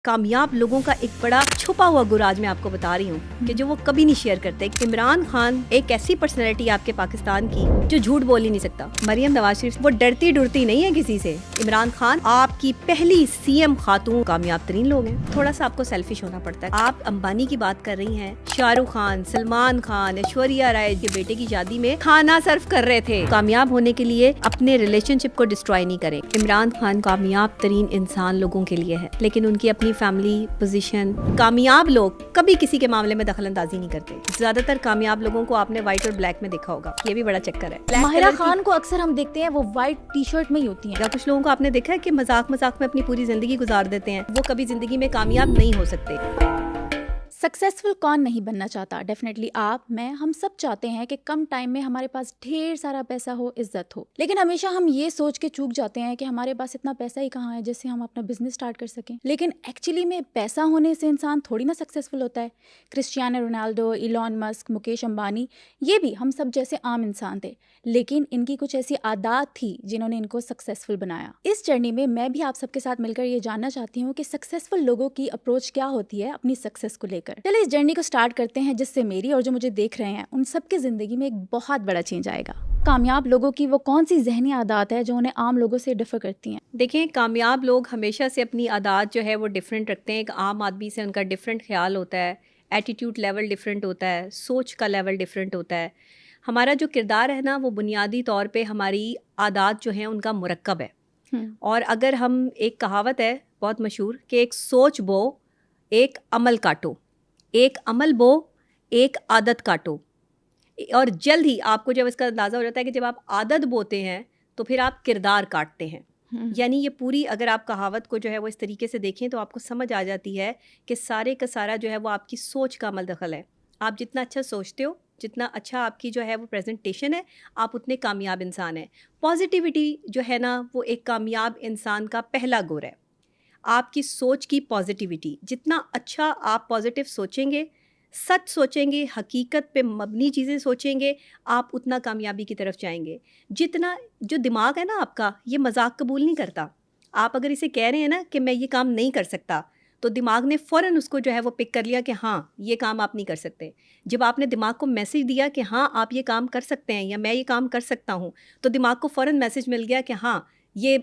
کامیاب لوگوں کا ایک بڑا چھپا ہوا گر آج میں آپ کو بتا رہی ہوں کہ جو وہ کبھی نہیں شیئر کرتے. عمران خان ایک ایسی پرسنالٹی آپ کے پاکستان کی جو جھوٹ بول ہی نہیں سکتا. مریم نواز شریف وہ ڈرتی ڈرتی نہیں ہے کسی سے. عمران خان آپ کی پہلی سی ایم خاتون, کامیاب ترین لوگ ہیں. تھوڑا سا آپ کو سیلفش ہونا پڑتا ہے. آپ امبانی کی بات کر رہی ہیں, شاہ رخ خان, سلمان خان, ایشوریا رائے کے بیٹے کی شادی میں کھانا سرو کر رہے تھے. کامیاب ہونے کے لیے اپنے ریلیشن شپ کو ڈسٹرائے نہیں کریں. عمران خان کامیاب ترین انسان لوگوں کے لیے ہے, لیکن ان کی اپنی فیملی پوزیشن. کامیاب لوگ کبھی کسی کے معاملے میں دخل اندازی نہیں کرتے. زیادہ تر کامیاب لوگوں کو آپ نے وائٹ اور بلیک میں دیکھا ہوگا, یہ بھی بڑا چکر ہے. ماہرہ خان کو اکثر ہم دیکھتے ہیں وہ وائٹ ٹی شرٹ میں ہی ہوتی ہیں. کچھ لوگوں کو آپ نے دیکھا ہے کہ مذاق میں اپنی پوری زندگی گزار دیتے ہیں, وہ کبھی زندگی میں کامیاب نہیں ہو سکتے. سکسیسفل کون نہیں بننا چاہتا؟ ڈیفینیٹلی آپ, میں, ہم سب چاہتے ہیں کہ کم ٹائم میں ہمارے پاس ڈھیر سارا پیسہ ہو, عزت ہو. لیکن ہمیشہ ہم یہ سوچ کے چوک جاتے ہیں کہ ہمارے پاس اتنا پیسہ ہی کہاں ہے جس سے ہم اپنا بزنس سٹارٹ کر سکیں. لیکن ایکچولی میں پیسہ ہونے سے انسان تھوڑی نا سکسیسفل ہوتا ہے. Cristiano Ronaldo, Elon Musk, Mukesh Ambani, یہ بھی ہم سب جیسے عام انسان تھے, لیکن ان کی کچھ ایسی عادات تھی جنہوں نے ان کو سکسیسفل بنایا. اس جرنی میں بھی آپ سب کے ساتھ مل کر یہ جاننا چاہتی ہوں کہ سکسیسفل لوگوں کی اپروچ کیا ہوتی ہے اپنی سکسیس کو لے کر. چلے اس جرنی کو سٹارٹ کرتے ہیں, جس سے میری اور جو مجھے دیکھ رہے ہیں ان سب کی زندگی میں ایک بہت بڑا چینج آئے گا. کامیاب لوگوں کی وہ کون سی ذہنی عادات ہے جو انہیں عام لوگوں سے ڈفر کرتی ہیں؟ دیکھیں, کامیاب لوگ ہمیشہ سے اپنی عادات جو ہے وہ ڈفرینٹ رکھتے ہیں. ایک عام آدمی سے ان کا ڈفرینٹ خیال ہوتا ہے, ایٹیٹیوڈ لیول ڈفرینٹ ہوتا ہے, سوچ کا لیول ڈفرینٹ ہوتا ہے. ہمارا جو کردار ہے نا, وہ بنیادی طور پہ ہماری عادات جو ہیں ان کا مرکب ہے. اور اگر ہم, ایک کہاوت ہے بہت مشہور کہ ایک سوچ بو ایک عمل کاٹو, ایک عمل بو ایک عادت کاٹو. اور جلد ہی آپ کو جب اس کا اندازہ ہو جاتا ہے کہ جب آپ عادت بوتے ہیں تو پھر آپ کردار کاٹتے ہیں. یعنی یہ پوری, اگر آپ کہاوت کو جو ہے وہ اس طریقے سے دیکھیں تو آپ کو سمجھ آ جاتی ہے کہ سارے کا سارا جو ہے وہ آپ کی سوچ کا عمل دخل ہے. آپ جتنا اچھا سوچتے ہو, جتنا اچھا آپ کی جو ہے وہ پریزنٹیشن ہے, آپ اتنے کامیاب انسان ہیں. پازیٹیوٹی جو ہے نا وہ ایک کامیاب انسان کا پہلا گور ہے. آپ کی سوچ کی پازیٹیوٹی, جتنا اچھا آپ پازیٹیو سوچیں گے, سچ سوچیں گے, حقیقت پہ مبنی چیزیں سوچیں گے, آپ اتنا کامیابی کی طرف جائیں گے. جتنا جو دماغ ہے نا آپ کا, یہ مذاق قبول نہیں کرتا. آپ اگر اسے کہہ رہے ہیں نا کہ میں یہ کام نہیں کر سکتا, تو دماغ نے فوراً اس کو جو ہے وہ پک کر لیا کہ ہاں یہ کام آپ نہیں کر سکتے. جب آپ نے دماغ کو میسج دیا کہ ہاں آپ یہ کام کر سکتے ہیں یا میں یہ کام کر سکتا ہوں, تو دماغ کو فوراً میسج مل گیا کہ ہاں یہ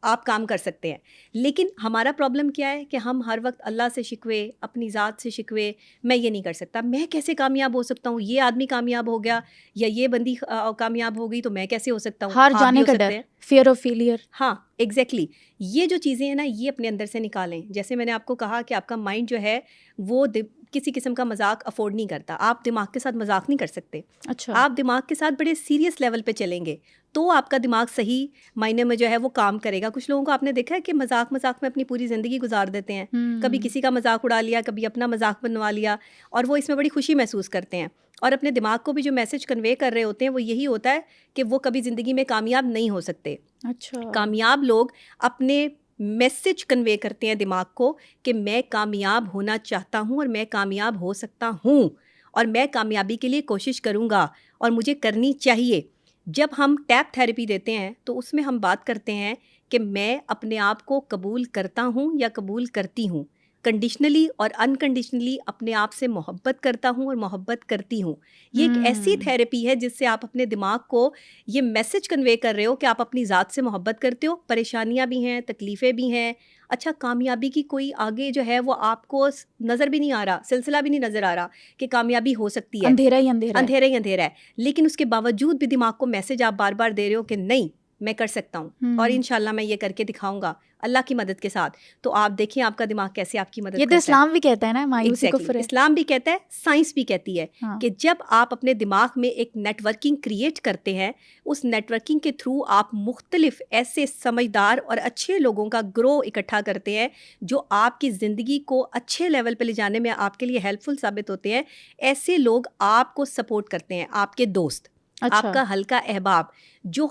آپ کام کر سکتے ہیں. لیکن ہمارا پرابلم کیا ہے کہ ہم ہر وقت اللہ سے شکوے, اپنی ذات سے شکوے, میں یہ نہیں کر سکتا, میں کیسے کامیاب ہو سکتا ہوں, یہ آدمی کامیاب ہو گیا یا یہ بندی کامیاب ہو گئی تو میں کیسے ہو سکتا ہوں. ہار جانے کا ڈر, فیئر آف فیلئر. ہاں ایگزیکٹلی. یہ جو چیزیں ہیں نا, یہ اپنے اندر سے نکالیں. جیسے میں نے آپ کو کہا کہ آپ کا مائنڈ جو ہے وہ کسی قسم کا مذاق افورڈ نہیں کرتا. آپ دماغ کے ساتھ مذاق نہیں کر سکتے. اچھا, آپ دماغ کے ساتھ بڑے سیریس لیول پہ چلیں گے تو آپ کا دماغ صحیح معنی میں جو ہے وہ کام کرے گا. کچھ لوگوں کو آپ نے دیکھا ہے کہ مذاق میں اپنی پوری زندگی گزار دیتے ہیں. کبھی کسی کا مذاق اڑا لیا, کبھی اپنا مذاق بنوا لیا, اور وہ اس میں بڑی خوشی محسوس کرتے ہیں. اور اپنے دماغ کو بھی جو میسج کنوے کر رہے ہوتے ہیں وہ یہی ہوتا ہے کہ وہ کبھی زندگی میں کامیاب نہیں ہو سکتے. اچھا, کامیاب لوگ اپنے میسج کنوے کرتے ہیں دماغ کو کہ میں کامیاب ہونا چاہتا ہوں اور میں کامیاب ہو سکتا ہوں, اور میں کامیابی کے لیے کوشش کروں گا اور مجھے کرنی چاہیے. جب ہم ٹیپ تھیراپی دیتے ہیں تو اس میں ہم بات کرتے ہیں کہ میں اپنے آپ کو قبول کرتا ہوں یا قبول کرتی ہوں, کنڈیشنلی اور انکنڈیشنلی اپنے آپ سے محبت کرتا ہوں اور محبت کرتی ہوں. یہ ایک ایسی تھیراپی ہے جس سے آپ اپنے دماغ کو یہ میسج کنوے کر رہے ہو کہ آپ اپنی ذات سے محبت کرتے ہو. پریشانیاں بھی ہیں, تکلیفیں بھی ہیں, اچھا کامیابی کی کوئی آگے جو ہے وہ آپ کو نظر بھی نہیں آ رہا, سلسلہ بھی نہیں نظر آ رہا کہ کامیابی ہو سکتی ہے, اندھیرا ہی اندھیرا ہے. لیکن اس کے باوجود بھی دماغ کو میسج آپ بار بار دے رہے ہو کہ نہیں میں کر سکتا ہوں اور انشاءاللہ میں یہ کر کے دکھاؤں گا اللہ کی مدد کے ساتھ. تو آپ دیکھیں آپ کا دماغ کیسے آپ کی مدد کرتا ہے. یہ تو اسلام بھی کہتا ہے نا, مایوسی کفر ہے. اسلام بھی کہتا ہے, سائنس بھی کہتی ہے کہ جب آپ اپنے دماغ میں ایک نیٹ ورکنگ کریٹ کرتے ہیں, اس نیٹ ورکنگ کے تھرو آپ مختلف ایسے سمجھدار اور اچھے لوگوں کا گروہ اکٹھا کرتے ہیں جو آپ کی زندگی کو اچھے لیول پہ لے جانے میں آپ کے لیے ہیلپ فل ثابت ہوتے ہیں. ایسے لوگ آپ کو سپورٹ کرتے ہیں, آپ کے دوست, آپ کا ہلکا احباب جو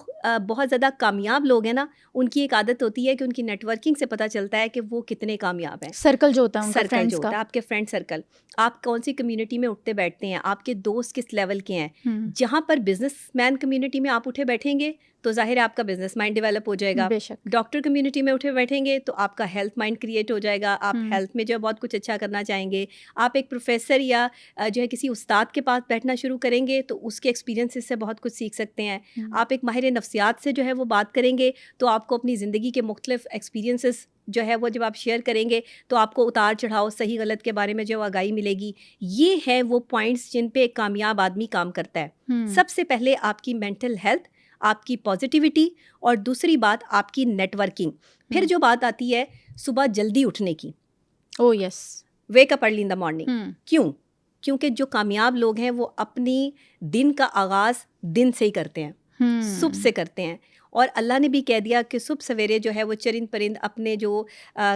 بہت زیادہ کامیاب لوگ ہیں نا, ان کی ایک عادت ہوتی ہے کہ ان کی نیٹ ورکنگ سے پتہ چلتا ہے کہ وہ کتنے کامیاب ہیں. سرکل جو ہوتا ہے ان کا, سرکل جو ہوتا ہے آپ کے فرینڈ سرکل, آپ کون سی کمیونٹی میں اٹھتے بیٹھتے ہیں, آپ کے دوست کس لیول کے ہیں. جہاں پر بزنس مین کمیونٹی میں آپ اٹھے بیٹھیں گے تو ظاہر ہے آپ کا بزنس مائنڈ ڈیولپ ہو جائے گا. ڈاکٹر کمیونٹی میں اٹھے بیٹھیں گے تو آپ کا ہیلتھ مائنڈ کریٹ ہو جائے گا, آپ ہیلتھ میں جو ہے بہت کچھ اچھا کرنا چاہیں گے. آپ ایک پروفیسر یا جو ہے کسی استاد کے پاس بیٹھنا شروع کریں گے تو اس کے ایکسپیرینس سے بہت کچھ سیکھ سکتے ہیں. آپ ایک ماہر نفسیات سے جو ہے وہ بات کریں گے تو آپ کو اپنی زندگی کے مختلف ایکسپیرینسز جو ہے وہ جب آپ شیئر کریں گے تو آپ کو اتار چڑھاؤ صحیح غلط کے بارے میں جو آگاہی ملے گی. یہ ہے وہ پوائنٹس جن پہ ایک کامیاب آدمی کام کرتا ہے. سب سے پہلے آپ کی مینٹل ہیلتھ, آپ کی پازیٹیوٹی, اور دوسری بات آپ کی نیٹ ورکنگ. پھر جو بات آتی ہے صبح جلدی اٹھنے کی, oh yes, wake up early in the morning. کیونکہ جو کامیاب لوگ ہیں وہ اپنی دن کا آغاز دن سے ہی کرتے ہیں, صبح سے کرتے ہیں. اور اللہ نے بھی کہہ دیا کہ صبح سویرے جو ہے وہ چرند پرند اپنے جو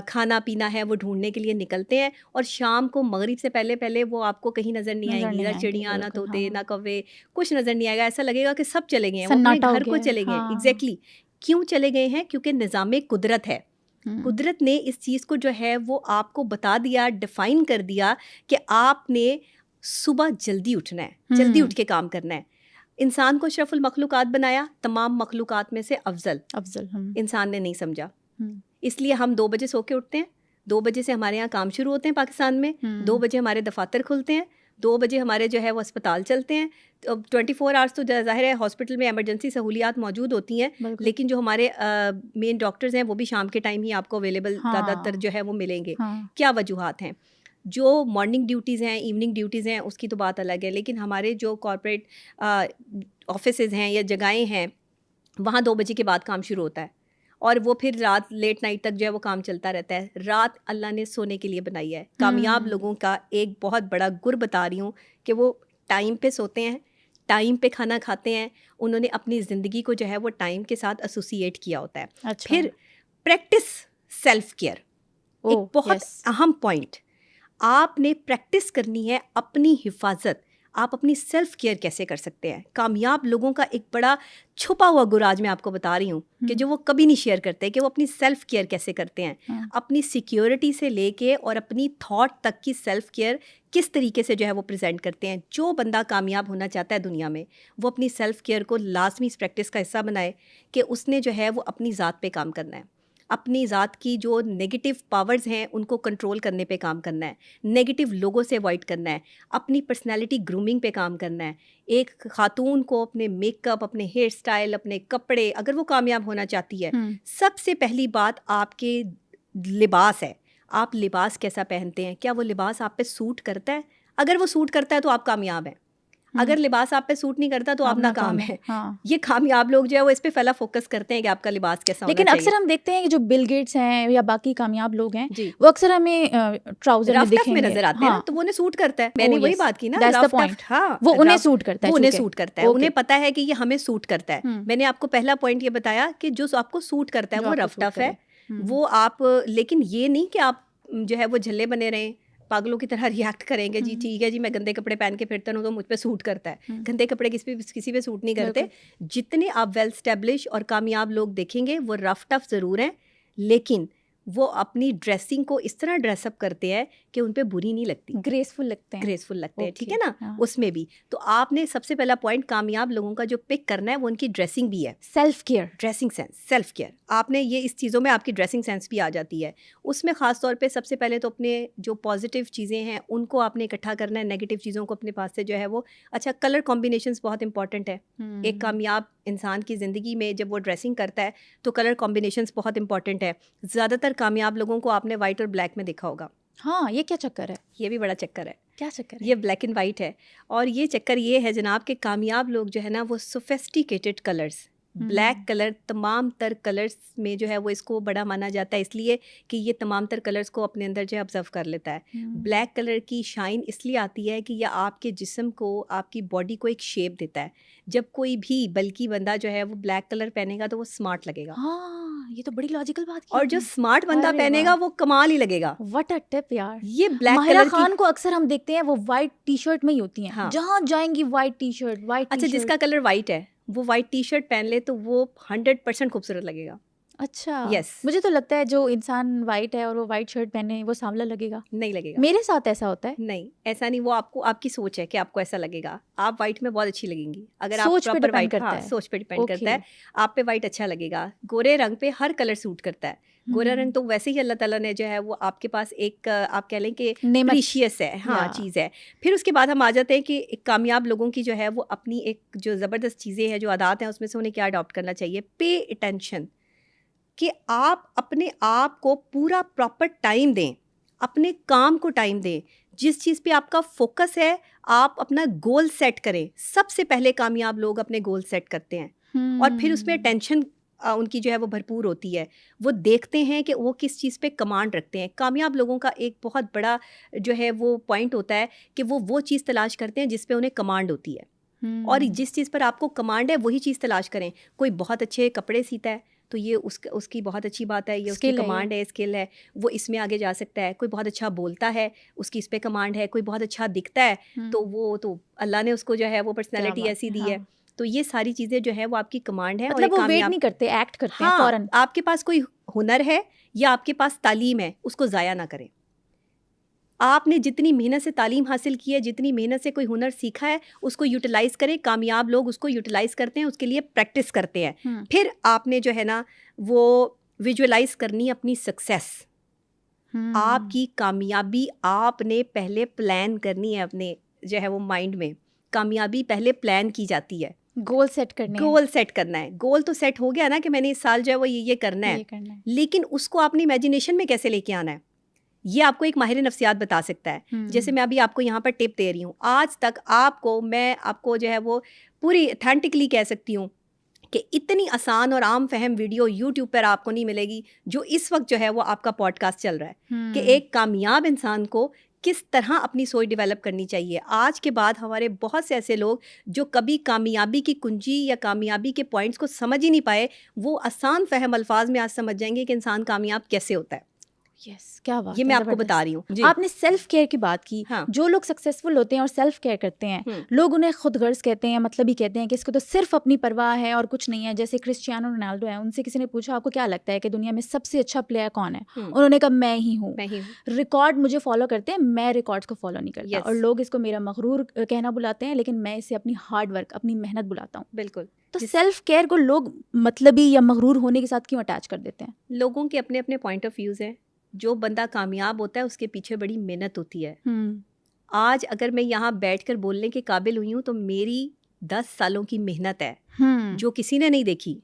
کھانا پینا ہے وہ ڈھونڈنے کے لیے نکلتے ہیں, اور شام کو مغرب سے پہلے پہلے وہ آپ کو کہیں نظر نہیں آئیں گی. نہ چڑیاں, نہ طوطے, نہ کوے, کچھ نظر نہیں آئے گا. ایسا لگے گا کہ سب چلے گئے ہیں, وہ اپنے گھر کو چلے گئے ہیں. ایگزیکٹلی. کیوں چلے گئے ہیں؟ کیونکہ نظام قدرت ہے. قدرت نے اس چیز کو جو ہے وہ آپ کو بتا دیا, ڈیفائن کر دیا کہ آپ نے صبح جلدی اٹھنا ہے, جلدی اٹھ کے کام کرنا ہے. انسان کو اشرف المخلوقات بنایا, تمام مخلوقات میں سے افضل انسان نے نہیں سمجھا. اس لیے ہم 2 بجے سو کے اٹھتے ہیں, 2 بجے سے ہمارے یہاں کام شروع ہوتے ہیں پاکستان میں, 2 بجے ہمارے دفاتر کھلتے ہیں, 2 بجے ہمارے جو ہے وہ اسپتال چلتے ہیں. 24 آورس تو ظاہر ہے ہاسپٹل میں ایمرجنسی سہولیات موجود ہوتی ہیں, لیکن جو ہمارے مین ڈاکٹرز ہیں وہ بھی شام کے ٹائم ہی آپ کو اویلیبل زیادہ تر جو ہے وہ ملیں گے. کیا وجوہات ہیں؟ جو مارننگ ڈیوٹیز ہیں, ایوننگ ڈیوٹیز ہیں, اس کی تو بات الگ ہے, لیکن ہمارے جو کارپوریٹ آفیسز ہیں یا جگہیں ہیں وہاں 2 بجے کے بعد کام شروع ہوتا ہے, اور وہ پھر رات لیٹ نائٹ تک جو ہے وہ کام چلتا رہتا ہے. رات اللہ نے سونے کے لیے بنائی ہے. کامیاب لوگوں کا ایک بہت بڑا گر بتا رہی ہوں کہ وہ ٹائم پہ سوتے ہیں, ٹائم پہ کھانا کھاتے ہیں. انہوں نے اپنی زندگی کو جو ہے وہ ٹائم کے ساتھ ایسوسیٹ کیا ہوتا ہے. پھر پریکٹس سیلف کیئر, ایک بہت اہم پوائنٹ. آپ نے پریکٹس کرنی ہے اپنی حفاظت. آپ اپنی سیلف کیئر کیسے کر سکتے ہیں؟ کامیاب لوگوں کا ایک بڑا چھپا ہوا گر آج میں آپ کو بتا رہی ہوں کہ جو وہ کبھی نہیں شیئر کرتے, کہ وہ اپنی سیلف کیئر کیسے کرتے ہیں. اپنی سیکیورٹی سے لے کے اور اپنی تھاٹ تک کی سیلف کیئر کس طریقے سے جو ہے وہ پریزنٹ کرتے ہیں. جو بندہ کامیاب ہونا چاہتا ہے دنیا میں, وہ اپنی سیلف کیئر کو لازمی اس پریکٹس کا حصہ بنائے کہ اس نے جو ہے وہ اپنی ذات پہ کام کرنا ہے, اپنی ذات کی جو نگیٹو پاورز ہیں ان کو کنٹرول کرنے پہ کام کرنا ہے, نگیٹو لوگوں سے اوائڈ کرنا ہے, اپنی پرسنالٹی گرومنگ پہ کام کرنا ہے. ایک خاتون کو اپنے میک اپ, اپنے ہیئر سٹائل, اپنے کپڑے, اگر وہ کامیاب ہونا چاہتی ہے, سب سے پہلی بات آپ کے لباس ہے. آپ لباس کیسا پہنتے ہیں, کیا وہ لباس آپ پہ سوٹ کرتا ہے؟ اگر وہ سوٹ کرتا ہے تو آپ کامیاب ہیں. اگر لباس آپ پہ سوٹ نہیں کرتا تو آپ ناکام ہیں. یہ کامیاب لوگ جو ہے وہ اس پہ پہلا فوکس کرتے ہیں کہ آپ کا لباس کیسا ہونا چاہیے. لیکن اکثر ہم دیکھتے ہیں کہ جو بل گیٹس ہیں یا باقی کامیاب لوگ ہیں وہ اکثر ہمیں ٹراؤزر میں دکھیں گے, نظر آتے ہیں, تو وہ انہیں سوٹ کرتا ہے. میں نے وہی بات کی نا, وہ انہیں سوٹ کرتا ہے, وہ انہیں سوٹ کرتا ہے, انہیں پتا ہے کہ یہ ہمیں سوٹ کرتا ہے. میں نے آپ کو پہلا پوائنٹ یہ بتایا کہ جو آپ کو سوٹ کرتا ہے وہ رف ٹف ہے, وہ آپ, لیکن یہ نہیں کہ آپ جو ہے وہ جھلے بنے رہیں, پاگلوں کی طرح ریئیکٹ کریں گے. جی ٹھیک ہے جی, میں گندے کپڑے پہن کے پھرتا ہوں تو مجھ پہ سوٹ کرتا ہے. گندے کپڑے کسی پہ سوٹ نہیں کرتے. جتنے آپ ویل اسٹیبلش اور کامیاب لوگ دیکھیں گے وہ رف ٹف ضرور ہیں, لیکن وہ اپنی ڈریسنگ کو اس طرح ڈریس اپ کرتے ہیں کہ ان پہ بری نہیں لگتی, گریسفل لگتے ہیں. ٹھیک ہے نا, اس میں بھی. تو آپ نے سب سے پہلا پوائنٹ کامیاب لوگوں کا جو پک کرنا ہے وہ ان کی ڈریسنگ بھی ہے. Self care, dressing sense, self care. آپ نے یہ اس چیزوں میں آپ کی ڈریسنگ سینس بھی آ جاتی ہے. اس میں خاص طور پہ سب سے پہلے تو اپنے جو پازیٹیو چیزیں ہیں ان کو آپ نے اکٹھا کرنا ہے, نیگیٹو چیزوں کو اپنے پاس سے جو ہے وہ, اچھا کلر کمبینیشنز بہت امپورٹنٹ ہے. ایک کامیاب انسان کی زندگی میں جب وہ ڈریسنگ کرتا ہے تو کلر کمبینیشنز بہت امپورٹنٹ ہے. زیادہ تر کامیاب لوگوں کو آپ نے وائٹ اور بلیک میں دیکھا ہوگا. ہاں, یہ کیا چکر ہے؟ یہ بھی بڑا چکر ہے. کیا چکر ہے؟ یہ بلیک اینڈ وائٹ ہے. اور یہ چکر یہ ہے جناب کہ کامیاب لوگ جو ہے نا وہ سوفیسٹیکیٹڈ کلرز, بلیک کلر تمام تر کلرز میں جو ہے وہ اس کو بڑا مانا جاتا ہے, اس لیے کہ یہ تمام تر کلرز کو اپنے اندر جو ہے آبزرو کر لیتا ہے. بلیک کلر کی شائن اس لیے آتی ہے کہ یہ آپ کے جسم کو, آپ کی باڈی کو ایک شیپ دیتا ہے. جب کوئی بھی بلکہ بندہ جو ہے وہ بلیک کلر پہنے گا تو وہ اسمارٹ لگے گا. ہاں, یہ تو بڑی لاجیکل بات کی. اور جو اسمارٹ بندہ پہنے گا وہ کمال ہی لگے گا. واٹ اے ٹپ یار. یہ بلیک ماہرہ خان کو اکثر ہم دیکھتے ہیں وہ وائٹ ٹی شرٹ میں ہی ہوتی ہیں, جہاں جائیں گی وائٹ ٹی شرٹ, وائٹ. اچھا, جس کا کلر وائٹ ہے وہ وائٹ ٹی شرٹ پہن لے تو وہ 100% خوبصورت لگے گا. اچھا Yes. مجھے تو لگتا ہے جو انسان وائٹ ہے اور وہ وائٹ شرٹ پہنے وہ سانولا لگے گا. نہیں لگے گا. میرے ساتھ ایسا ہوتا ہے. نہیں ایسا نہیں, وہ آپ کی سوچ ہے کہ آپ کو ایسا لگے گا. آپ وائٹ میں بہت اچھی لگیں گی اگر آپ سوچ پہ پراپر ڈیپینڈ وائٹ. کرتا ہاں ہے. سوچ پہ ڈیپینڈ کرتا ہے. آپ پہ وائٹ اچھا لگے گا. گورے رنگ پہ ہر کلر سوٹ کرتا ہے. گورا رنگ تو ویسے ہی اللہ تعالیٰ نے جو ہے وہ آپ کے پاس ایک آپ کہہ لیں کہ پریشیس ہے. ہاں چیز ہے. پھر اس کے بعد ہم آ جاتے ہیں کہ ایک کامیاب لوگوں کی جو ہے وہ اپنی ایک جو زبردست چیزیں ہیں جو عادات ہیں اس میں سے انہیں کیا اڈاپٹ کرنا چاہیے. پے اٹینشن, کہ آپ اپنے آپ کو پورا پراپر ٹائم دیں, اپنے کام کو ٹائم دیں. جس چیز پہ آپ کا فوکس ہے آپ اپنا گول سیٹ کریں. سب سے پہلے کامیاب لوگ اپنے گول سیٹ کرتے ہیں اور پھر اس میں ٹینشن ان کی جو ہے وہ بھرپور ہوتی ہے. وہ دیکھتے ہیں کہ وہ کس چیز پہ کمانڈ رکھتے ہیں. کامیاب لوگوں کا ایک بہت بڑا جو ہے وہ پوائنٹ ہوتا ہے کہ وہ چیز تلاش کرتے ہیں جس پہ انہیں کمانڈ ہوتی ہے, اور جس چیز پر آپ کو کمانڈ ہے وہی چیز تلاش کریں. کوئی بہت اچھے کپڑے سیتا ہے تو یہ اس کی بہت اچھی بات ہے, یہ اس کی کمانڈ ہے, اسکل ہے, وہ اس میں آگے جا سکتا ہے. کوئی بہت اچھا بولتا ہے, اس کی اس پہ کمانڈ ہے. کوئی بہت اچھا دکھتا ہے تو وہ تو اللہ نے اس کو جو ہے وہ پرسنالٹی ایسی دی ہے. تو یہ ساری چیزیں جو ہے وہ آپ کی کمانڈ ہے. مطلب وہ ویٹ نہیں کرتے, ایکٹ کرتے ہیں فوراً. آپ کے پاس کوئی ہنر ہے یا آپ کے پاس تعلیم ہے, اس کو ضائع نہ کریں. آپ نے جتنی محنت سے تعلیم حاصل کی ہے, جتنی محنت سے کوئی ہنر سیکھا ہے, اس کو یوٹیلائز کریں. کامیاب لوگ اس کو یوٹیلائز کرتے ہیں, اس کے لیے پریکٹس کرتے ہیں. پھر آپ نے جو ہے نا وہ ویژولائز کرنی اپنی سکسیس. آپ کی کامیابی آپ نے پہلے پلان کرنی ہے اپنے جو ہے وہ مائنڈ میں. کامیابی پہلے پلان کی جاتی ہے. گول سیٹ کرنا ہے. گول سیٹ کرنا ہے. گول تو سیٹ ہو گیا نا کہ میں نے اس سال جو ہے وہ یہ کرنا ہے, لیکن اس کو اپنی امیجنیشن میں کیسے لے کے آنا ہے یہ آپ کو ایک ماہر نفسیات بتا سکتا ہے. جیسے میں ابھی آپ کو یہاں پر ٹپ دے رہی ہوں, آج تک میں آپ کو جو ہے وہ پوری اتھینٹکلی کہہ سکتی ہوں کہ اتنی آسان اور عام فہم ویڈیو یوٹیوب پر آپ کو نہیں ملے گی جو اس وقت جو ہے وہ آپ کا پوڈ کاسٹ چل رہا ہے, کہ ایک کامیاب انسان کو کس طرح اپنی سوچ ڈیولپ کرنی چاہیے. آج کے بعد ہمارے بہت سے ایسے لوگ جو کبھی کامیابی کی کنجی یا کامیابی کے پوائنٹس کو سمجھ ہی نہیں پائے, وہ آسان فہم الفاظ میں آج سمجھ جائیں گے کہ انسان کامیاب کیسے ہوتا ہے. یس کیا بات, یہ میں آپ کو بتا رہی ہوں. آپ نے سیلف کیئر کی بات کی. جو لوگ سکسیزفل ہوتے ہیں اور سیلف کیئر کرتے ہیں, لوگ انہیں خود غرض کہتے ہیں, مطلب ہی کہتے ہیں کہ اس کو تو صرف اپنی پرواہ ہے اور کچھ نہیں ہے. جیسے کرسچیانو رونالڈو ہیں, ان سے کسی نے پوچھا آپ کو کیا لگتا ہے کہ دنیا میں سب سے اچھا پلیئر کون ہے, انہوں نے کہا میں ہی ہوں. ریکارڈ مجھے فالو کرتے ہیں, میں ریکارڈس کو فالو نہیں کرتا. اور لوگ اس کو میرا مغرور کہنا بلاتے ہیں, لیکن میں اسے اپنی ہارڈ ورک, اپنی محنت بلاتا ہوں. بالکل. تو سیلف کیئر کو لوگ مطلبی یا مغرور ہونے کے ساتھ کیوں اٹیچ کر دیتے ہیں؟ لوگوں کے اپنے اپنے پوائنٹ آف ویوز ہیں. جو بندہ کامیاب ہوتا ہے اس کے پیچھے بڑی محنت ہوتی ہے. آج اگر میں یہاں بیٹھ کر بولنے کے قابل ہوئی ہوں تو میری 10 سالوں کی محنت ہے جو کسی نے نہیں دیکھی.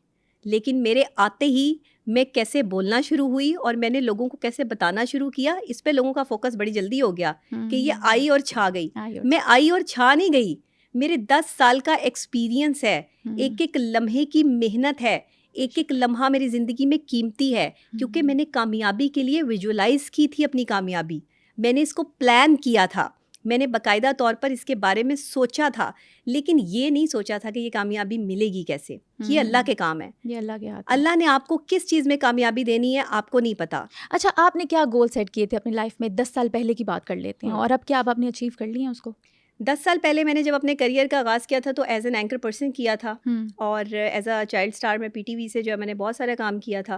لیکن میرے آتے ہی میں کیسے بولنا شروع ہوئی اور میں نے لوگوں کو کیسے بتانا شروع کیا, اس پہ لوگوں کا فوکس بڑی جلدی ہو گیا کہ یہ آئی اور چھا گئی. میں آئی اور چھا نہیں گئی, میرے 10 سال کا ایکسپیرینس ہے, ایک ایک لمحے کی محنت ہے, ایک ایک لمحہ میری زندگی میں قیمتی ہے, کیونکہ میں نے کامیابی کے لیے ویژولائز کی تھی اپنی کامیابی. میں نے اس کو پلان کیا تھا, میں نے باقاعدہ طور پر اس کے بارے میں سوچا تھا, لیکن یہ نہیں سوچا تھا کہ یہ کامیابی ملے گی کیسے. یہ اللہ کے کام ہے, یہ اللہ کے ہاتھ. اللہ نے آپ کو کس چیز میں کامیابی دینی ہے آپ کو نہیں پتا. اچھا آپ نے کیا گول سیٹ کیے تھے اپنی لائف میں؟ 10 سال پہلے کی بات کر لیتے ہیں, اور اب کیا آپ نے اچیو کر لی ہیں اس کو؟ 10 سال پہلے میں نے جب اپنے کریئر کا آغاز کیا تھا تو ایز این اینکر پرسن کیا تھا, اور ایز اے چائلڈ اسٹار میں پی ٹی وی سے جو ہے میں نے بہت سارا کام کیا تھا.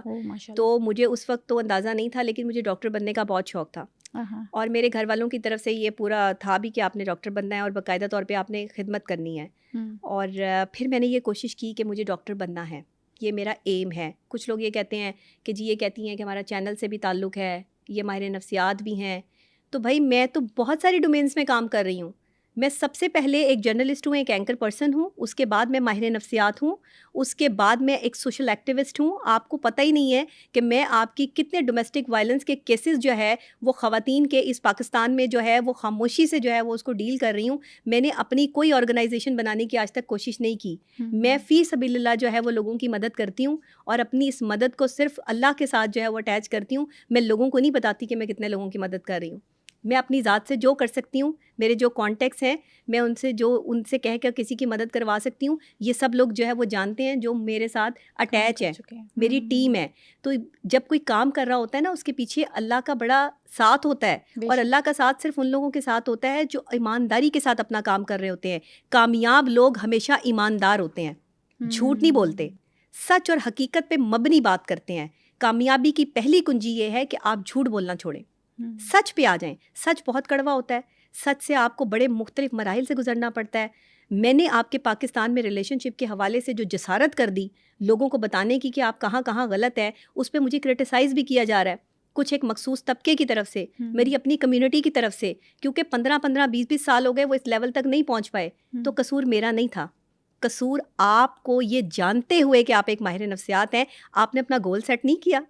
تو مجھے اس وقت تو اندازہ نہیں تھا, لیکن مجھے ڈاکٹر بننے کا بہت شوق تھا, اور میرے گھر والوں کی طرف سے یہ پورا تھا بھی کہ آپ نے ڈاکٹر بننا ہے اور باقاعدہ طور پہ آپ نے خدمت کرنی ہے. اور پھر میں نے یہ کوشش کی کہ مجھے ڈاکٹر بننا ہے, یہ میرا ایم ہے. کچھ لوگ یہ کہتے ہیں کہ جی یہ کہتی ہیں کہ ہمارا چینل سے بھی تعلق ہے, یہ ماہر نفسیات بھی ہیں. تو بھائی میں تو بہت ساری ڈومینس میں کام کر رہی ہوں. میں سب سے پہلے ایک جرنلسٹ ہوں, ایک اینکر پرسن ہوں, اس کے بعد میں ماہر نفسیات ہوں, اس کے بعد میں ایک سوشل ایکٹیوسٹ ہوں. آپ کو پتہ ہی نہیں ہے کہ میں آپ کی کتنے ڈومیسٹک وائلنس کے کیسز جو ہے وہ خواتین کے اس پاکستان میں جو ہے وہ خاموشی سے جو ہے وہ اس کو ڈیل کر رہی ہوں. میں نے اپنی کوئی آرگنائزیشن بنانے کی آج تک کوشش نہیں کی. میں فی سبیل اللہ جو ہے وہ لوگوں کی مدد کرتی ہوں, اور اپنی اس مدد کو صرف اللہ کے ساتھ جو ہے وہ اٹیچ کرتی ہوں. میں لوگوں کو نہیں بتاتی کہ میں کتنے لوگوں کی مدد کر رہی ہوں. میں اپنی ذات سے جو کر سکتی ہوں, میرے جو کانٹیکٹس ہیں, میں ان سے کہہ کر کسی کی مدد کروا سکتی ہوں. یہ سب لوگ جو ہے وہ جانتے ہیں جو میرے ساتھ اٹیچ ہے, میری ٹیم ہے. تو جب کوئی کام کر رہا ہوتا ہے نا اس کے پیچھے اللہ کا بڑا ساتھ ہوتا ہے, اور اللہ کا ساتھ صرف ان لوگوں کے ساتھ ہوتا ہے جو ایمانداری کے ساتھ اپنا کام کر رہے ہوتے ہیں. کامیاب لوگ ہمیشہ ایماندار ہوتے ہیں. جھوٹ نہیں بولتے, سچ اور حقیقت پہ مبنی بات کرتے ہیں. کامیابی کی پہلی کنجی یہ ہے کہ آپ جھوٹ بولنا چھوڑیں, سچ پہ آ جائیں. سچ بہت کڑوا ہوتا ہے, سچ سے آپ کو بڑے مختلف مراحل سے گزرنا پڑتا ہے. میں نے آپ کے پاکستان میں ریلیشن شپ کے حوالے سے جو جسارت کر دی لوگوں کو بتانے کی کہ آپ کہاں کہاں غلط ہے, اس پہ مجھے کرٹیسائز بھی کیا جا رہا ہے, کچھ ایک مخصوص طبقے کی طرف سے, میری اپنی کمیونٹی کی طرف سے, کیونکہ 15-20 سال ہو گئے وہ اس لیول تک نہیں پہنچ پائے. تو قصور میرا نہیں تھا, قصور آپ کو یہ جانتے ہوئے کہ آپ ایک ماہر نفسیات ہیں, آپ نے اپنا گول سیٹ نہیں کیا,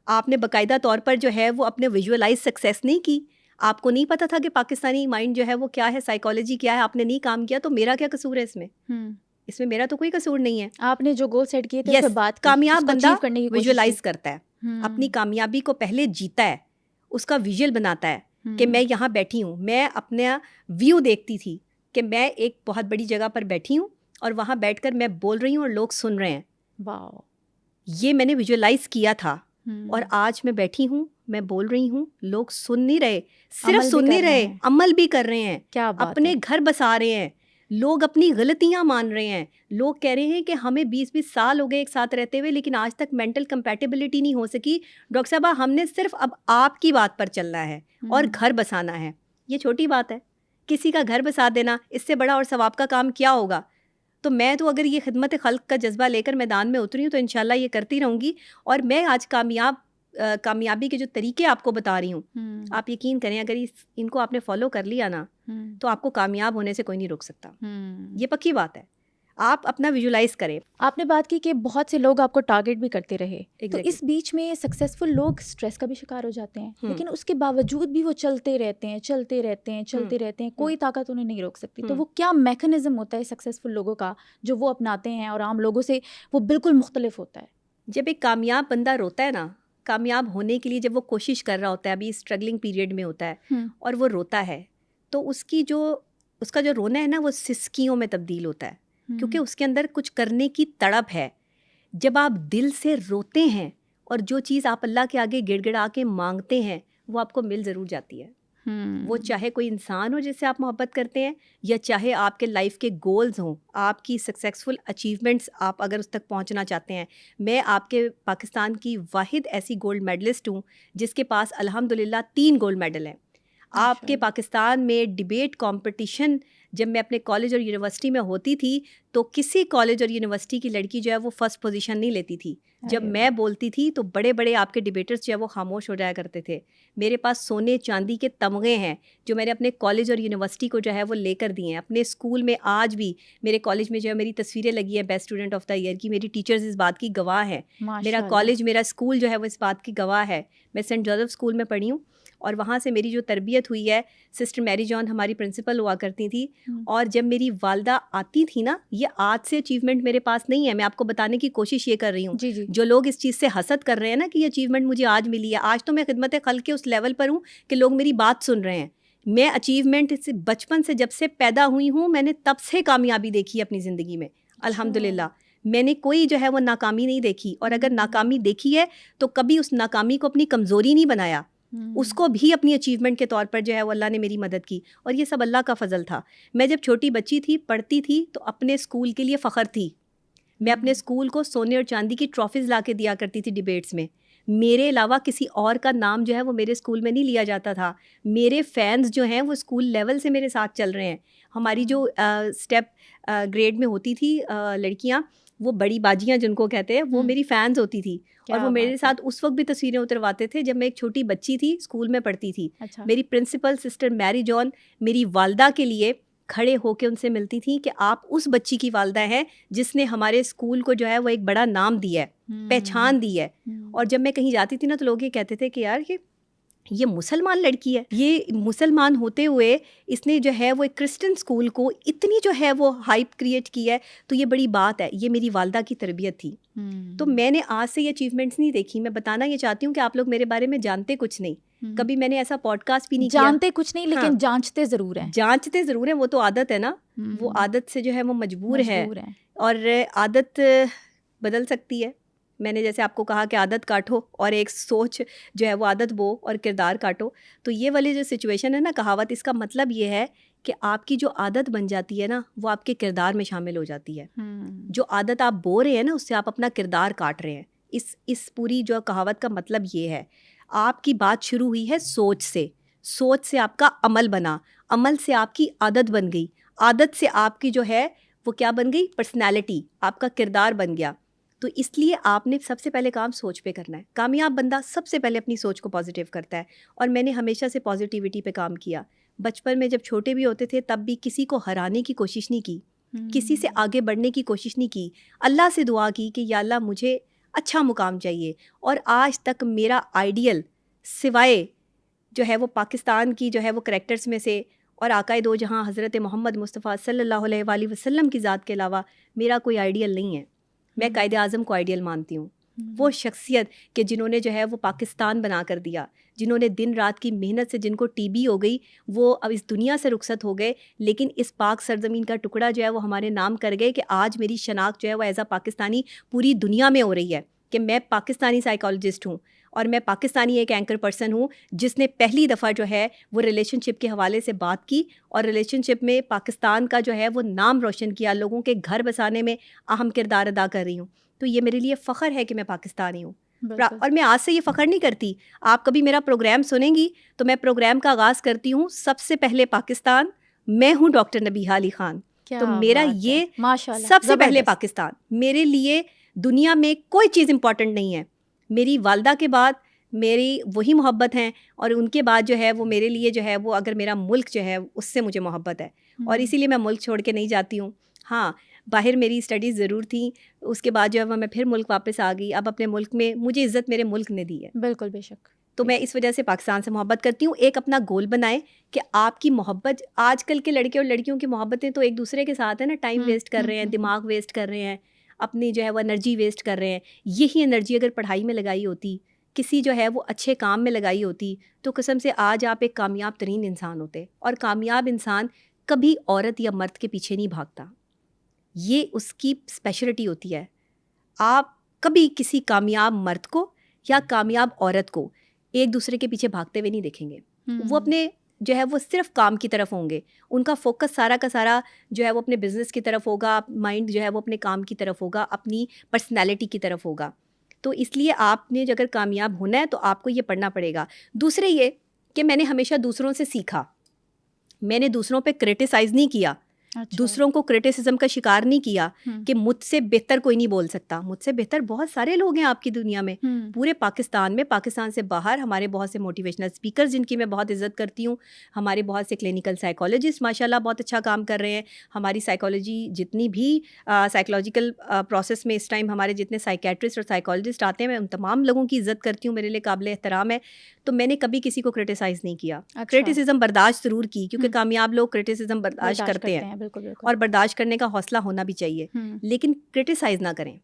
آپ نے باقاعدہ طور پر جو ہے وہ اپنے ویژولائز سکسیس نہیں کی, آپ کو نہیں پتا تھا کہ پاکستانی مائنڈ جو ہے وہ کیا ہے, سائیکالوجی کیا ہے, آپ نے نہیں کام کیا. تو میرا کیا قصور ہے اس میں؟ اس میں میرا تو کوئی قصور نہیں ہے. آپ نے جو گول سیٹ کیے تھے اس پہ بات کی, کامیاب بندہ ویژولائز کرنے کرتا ہے, اپنی کامیابی کو پہلے جیتا ہے, اس کا ویژول بناتا ہے کہ میں یہاں بیٹھی ہوں. میں اپنا ویو دیکھتی تھی کہ میں ایک بہت بڑی جگہ پر بیٹھی ہوں اور وہاں بیٹھ کر میں بول رہی ہوں اور لوگ سن رہے ہیں. واو, یہ میں نے ویژولائز کیا تھا. اور آج میں بیٹھی ہوں, میں بول رہی ہوں, لوگ سن نہیں رہے, صرف سن نہیں رہے, عمل بھی کر رہے ہیں, اپنے گھر بسا رہے ہیں, لوگ اپنی غلطیاں مان رہے ہیں. لوگ کہہ رہے ہیں کہ ہمیں 20 سال ہو گئے ایک ساتھ رہتے ہوئے لیکن آج تک مینٹل کمپیٹیبلٹی نہیں ہو سکی. ڈاکٹر صاحبہ ہم نے صرف اب آپ کی بات پر چلنا ہے اور گھر بسانا ہے. یہ چھوٹی بات ہے, کسی کا گھر بسا دینا, اس سے بڑا اور ثواب کا کام کیا ہوگا؟ تو میں تو اگر یہ خدمت خلق کا جذبہ لے کر میدان میں اتری ہوں تو انشاءاللہ یہ کرتی رہوں گی. اور میں آج کامیابی کے جو طریقے آپ کو بتا رہی ہوں, آپ یقین کریں اگر ان کو آپ نے فالو کر لیا نا تو آپ کو کامیاب ہونے سے کوئی نہیں روک سکتا. یہ پکی بات ہے, آپ اپنا ویژولائز کریں. آپ نے بات کی کہ بہت سے لوگ آپ کو ٹارگٹ بھی کرتے رہے, تو اس بیچ میں سکسیزفل لوگ اسٹریس کا بھی شکار ہو جاتے ہیں, لیکن اس کے باوجود بھی وہ چلتے رہتے ہیں, کوئی طاقت انہیں نہیں روک سکتی. تو وہ کیا میکانزم ہوتا ہے سکسیزفل لوگوں کا جو وہ اپناتے ہیں اور عام لوگوں سے وہ بالکل مختلف ہوتا ہے؟ جب ایک کامیاب بندہ روتا ہے نا, کامیاب ہونے کے لیے جب وہ کوشش کر رہا ہوتا ہے, ابھی اسٹرگلنگ پیریڈ میں ہوتا ہے اور وہ روتا ہے, تو اس کا جو رونا ہے نا وہ سسکیوں میں تبدیل ہوتا ہے, کیونکہ اس کے اندر کچھ کرنے کی تڑپ ہے. جب آپ دل سے روتے ہیں اور جو چیز آپ اللہ کے آگے گڑ گڑا کے مانگتے ہیں وہ آپ کو مل ضرور جاتی ہے. وہ چاہے کوئی انسان ہو جس سے آپ محبت کرتے ہیں, یا چاہے آپ کے لائف کے گولز ہوں, آپ کی سکسیزفل اچیومنٹس آپ اگر اس تک پہنچنا چاہتے ہیں. میں آپ کے پاکستان کی واحد ایسی گولڈ میڈلسٹ ہوں جس کے پاس الحمدللہ 3 گولڈ میڈل ہیں. آپ کے پاکستان میں ڈیبیٹ کمپٹیشن جب میں اپنے کالج اور یونیورسٹی میں ہوتی تھی تو کسی کالج اور یونیورسٹی کی لڑکی جو ہے وہ فرسٹ پوزیشن نہیں لیتی تھی. جب میں بولتی تھی تو بڑے بڑے آپ کے ڈیبیٹرز جو ہے وہ خاموش ہو جایا کرتے تھے. میرے پاس سونے چاندی کے تمغے ہیں جو میں نے اپنے کالج اور یونیورسٹی کو جو ہے وہ لے کر دیے ہیں. اپنے اسکول میں آج بھی میرے کالج میں جو ہے میری تصویریں لگی ہیں best student of the year کی, میری ٹیچرز اس بات کی گواہ ہیں. میرا کالج, میرا اسکول جو ہے وہ اس بات کی گواہ ہے. میں سینٹ جوزف اسکول میں پڑھی ہوں اور وہاں سے میری جو تربیت ہوئی ہے, سسٹر میری جان ہماری پرنسپل ہوا کرتی تھی. اور جب میری والدہ آتی تھی نا, یہ آج سے اچیومنٹ میرے پاس نہیں ہے, میں آپ کو بتانے کی کوشش یہ کر رہی ہوں. جو لوگ اس چیز سے حسد کر رہے ہیں نا کہ یہ اچیومنٹ مجھے آج ملی ہے, آج تو میں خدمت خلق کے اس لیول پر ہوں کہ لوگ میری بات سن رہے ہیں. میں اچیومنٹ بچپن سے جب سے پیدا ہوئی ہوں میں نے تب سے کامیابی دیکھی ہے اپنی زندگی میں الحمدللہ. میں نے کوئی جو ہے وہ ناکامی نہیں دیکھی, اور اگر ناکامی دیکھی ہے تو کبھی اس ناکامی کو اپنی کمزوری نہیں بنایا, اس کو بھی اپنی اچیومنٹ کے طور پر جو ہے وہ اللہ نے میری مدد کی. اور یہ سب اللہ کا فضل تھا. میں جب چھوٹی بچی تھی, پڑھتی تھی, تو اپنے اسکول کے لیے فخر تھی. میں اپنے اسکول کو سونے اور چاندی کی ٹرافیز لا کے دیا کرتی تھی ڈیبیٹس میں. میرے علاوہ کسی اور کا نام جو ہے وہ میرے اسکول میں نہیں لیا جاتا تھا. میرے فینس جو ہیں وہ اسکول لیول سے میرے ساتھ چل رہے ہیں. ہماری جو اسٹیپ گریڈ میں ہوتی تھی لڑکیاں, وہ بڑی باجیاں جن کو کہتے ہیں, وہ میری فینس ہوتی تھی. اور وہ میرے ساتھ اس وقت بھی تصویریں اترواتے تھے جب میں ایک چھوٹی بچی تھی, اسکول میں پڑھتی تھی. میری پرنسپل سسٹر میری جان میری والدہ کے لیے کھڑے ہو کے ان سے ملتی تھی کہ آپ اس بچی کی والدہ ہیں جس نے ہمارے اسکول کو جو ہے وہ ایک بڑا نام دیا ہے, پہچان دی ہے. اور جب میں کہیں جاتی تھی نا تو لوگ یہ کہتے تھے کہ یار یہ مسلمان لڑکی ہے, یہ مسلمان ہوتے ہوئے اس نے جو ہے وہ ایک کرسچن اسکول کو اتنی جو ہے وہ ہائپ کریٹ کی ہے, تو یہ بڑی بات ہے. یہ میری والدہ کی تربیت تھی. تو میں نے آج سے یہ اچیومنٹس نہیں دیکھی. میں بتانا یہ چاہتی ہوں کہ آپ لوگ میرے بارے میں جانتے کچھ نہیں, کبھی میں نے ایسا پوڈ کاسٹ بھی نہیں کیا. جانتے کچھ نہیں لیکن جانچتے ضرور ہیں. جانچتے ضرور ہیں, وہ تو عادت ہے نا, وہ عادت سے جو ہے وہ مجبور ہے, اور عادت بدل سکتی ہے, میں نے جیسے آپ کو کہا کہ عادت کاٹو اور ایک سوچ جو ہے وہ عادت بو اور کردار کاٹو. تو یہ والی جو سچویشن ہے نا کہاوت, اس کا مطلب یہ ہے کہ آپ کی جو عادت بن جاتی ہے نا وہ آپ کے کردار میں شامل ہو جاتی ہے. جو عادت آپ بو رہے ہیں نا اس سے آپ اپنا کردار کاٹ رہے ہیں. اس پوری جو کہاوت کا مطلب یہ ہے. آپ کی بات شروع ہوئی ہے سوچ سے, سوچ سے آپ کا عمل بنا, عمل سے آپ کی عادت بن گئی, عادت سے آپ کی جو ہے وہ کیا بن گئی, پرسنالٹی, آپ کا کردار بن گیا. تو اس لیے آپ نے سب سے پہلے کام سوچ پہ کرنا ہے. کامیاب بندہ سب سے پہلے اپنی سوچ کو پازیٹیو کرتا ہے, اور میں نے ہمیشہ سے پازیٹیوٹی پہ کام کیا. بچپن میں جب چھوٹے بھی ہوتے تھے تب بھی کسی کو ہرانے کی کوشش نہیں کی, کسی سے آگے بڑھنے کی کوشش نہیں کی. اللہ سے دعا کی کہ یا اللہ مجھے اچھا مقام چاہیے. اور آج تک میرا آئیڈیل سوائے جو ہے وہ پاکستان کی جو ہے وہ کریکٹرز میں سے اور آقائے دو جہاں حضرت محمد مصطفیٰ صلی اللہ علیہ وآلہ وسلم کی ذات کے علاوہ میرا کوئی آئیڈیل نہیں ہے. میں قائد اعظم کو آئیڈیل مانتی ہوں. وہ شخصیت کہ جنہوں نے جو ہے وہ پاکستان بنا کر دیا, جنہوں نے دن رات کی محنت سے, جن کو ٹی بی ہو گئی وہ اب اس دنیا سے رخصت ہو گئے, لیکن اس پاک سرزمین کا ٹکڑا جو ہے وہ ہمارے نام کر گئے کہ آج میری شناخت جو ہے وہ ایز اے پاکستانی پوری دنیا میں ہو رہی ہے کہ میں پاکستانی سائیکالوجسٹ ہوں, اور میں پاکستانی ایک اینکر پرسن ہوں جس نے پہلی دفعہ جو ہے وہ ریلیشن شپ کے حوالے سے بات کی اور ریلیشن شپ میں پاکستان کا جو ہے وہ نام روشن کیا, لوگوں کے گھر بسانے میں اہم کردار ادا کر رہی ہوں. تو یہ میرے لیے فخر ہے کہ میں پاکستانی ہوں. اور میں آج سے یہ فخر نہیں کرتی. آپ کبھی میرا پروگرام سنیں گی تو میں پروگرام کا آغاز کرتی ہوں سب سے پہلے پاکستان, میں ہوں ڈاکٹر نبیہہ علی خان. تو میرا یہ سب سے پہلے پاکستان, میرے لیے دنیا میں کوئی چیز امپورٹنٹ نہیں ہے. میری والدہ کے بعد میری وہی محبت ہیں, اور ان کے بعد جو ہے وہ میرے لیے جو ہے وہ اگر میرا ملک جو ہے اس سے مجھے محبت ہے, اور اسی لیے میں ملک چھوڑ کے نہیں جاتی ہوں. ہاں باہر میری اسٹڈیز ضرور تھیں, اس کے بعد جو ہے میں پھر ملک واپس آ گئی. اب اپنے ملک میں مجھے عزت میرے ملک نے دی ہے. بالکل بے شک. تو میں اس وجہ سے پاکستان سے محبت کرتی ہوں. ایک اپنا گول بنائیں کہ آپ کی محبت, آج کل کے لڑکے اور لڑکیوں کی محبتیں تو ایک دوسرے کے ساتھ ہیں نا, ٹائم ویسٹ کر رہے ہیں, دماغ ویسٹ کر رہے ہیں, اپنی جو ہے وہ انرجی ویسٹ کر رہے ہیں. یہی انرجی اگر پڑھائی میں لگائی ہوتی, کسی جو ہے وہ اچھے کام میں لگائی ہوتی, تو قسم سے آج آپ ایک کامیاب ترین انسان ہوتے. اور کامیاب انسان کبھی عورت یا مرد کے پیچھے نہیں بھاگتا, یہ اس کی اسپیشلٹی ہوتی ہے. آپ کبھی کسی کامیاب مرد کو یا کامیاب عورت کو ایک دوسرے کے پیچھے بھاگتے ہوئے نہیں دیکھیں گے. وہ اپنے جو ہے وہ صرف کام کی طرف ہوں گے, ان کا فوکس سارا کا سارا جو ہے وہ اپنے بزنس کی طرف ہوگا, مائنڈ جو ہے وہ اپنے کام کی طرف ہوگا, اپنی پرسنالٹی کی طرف ہوگا. تو اس لیے آپ نے اگر کامیاب ہونا ہے تو آپ کو یہ پڑھنا پڑے گا. دوسرے یہ کہ میں نے ہمیشہ دوسروں سے سیکھا, میں نے دوسروں پہ کرٹیسائز نہیں کیا, دوسروں کو کرٹیسزم کا شکار نہیں کیا کہ مجھ سے بہتر کوئی نہیں بول سکتا. مجھ سے بہتر بہت سارے لوگ ہیں آپ کی دنیا میں, پورے پاکستان میں, پاکستان سے باہر ہمارے بہت سے موٹیویشنل اسپیکرز جن کی میں بہت عزت کرتی ہوں, ہمارے بہت سے کلینکل سائیکالوجسٹ ماشاءاللہ بہت اچھا کام کر رہے ہیں. ہماری سائیکالوجی جتنی بھی سائیکولوجیکل پروسیس میں اس ٹائم ہمارے جتنے سائیکیٹرسٹ اور سائیکالوجسٹ آتے ہیں, میں ان تمام لوگوں کی عزت کرتی ہوں, میرے لیے قابل احترام ہے. تو میں نے کبھی کسی کو کرٹیسائز نہیں کیا. کرٹیسزم برداشت ضرور کی, کیونکہ کامیاب لوگ کرٹیسزم برداشت کرتے ہیں, اور برداشت کرنے کا حوصلہ ہونا بھی چاہیے, لیکن کرٹیسائز نہ کریں.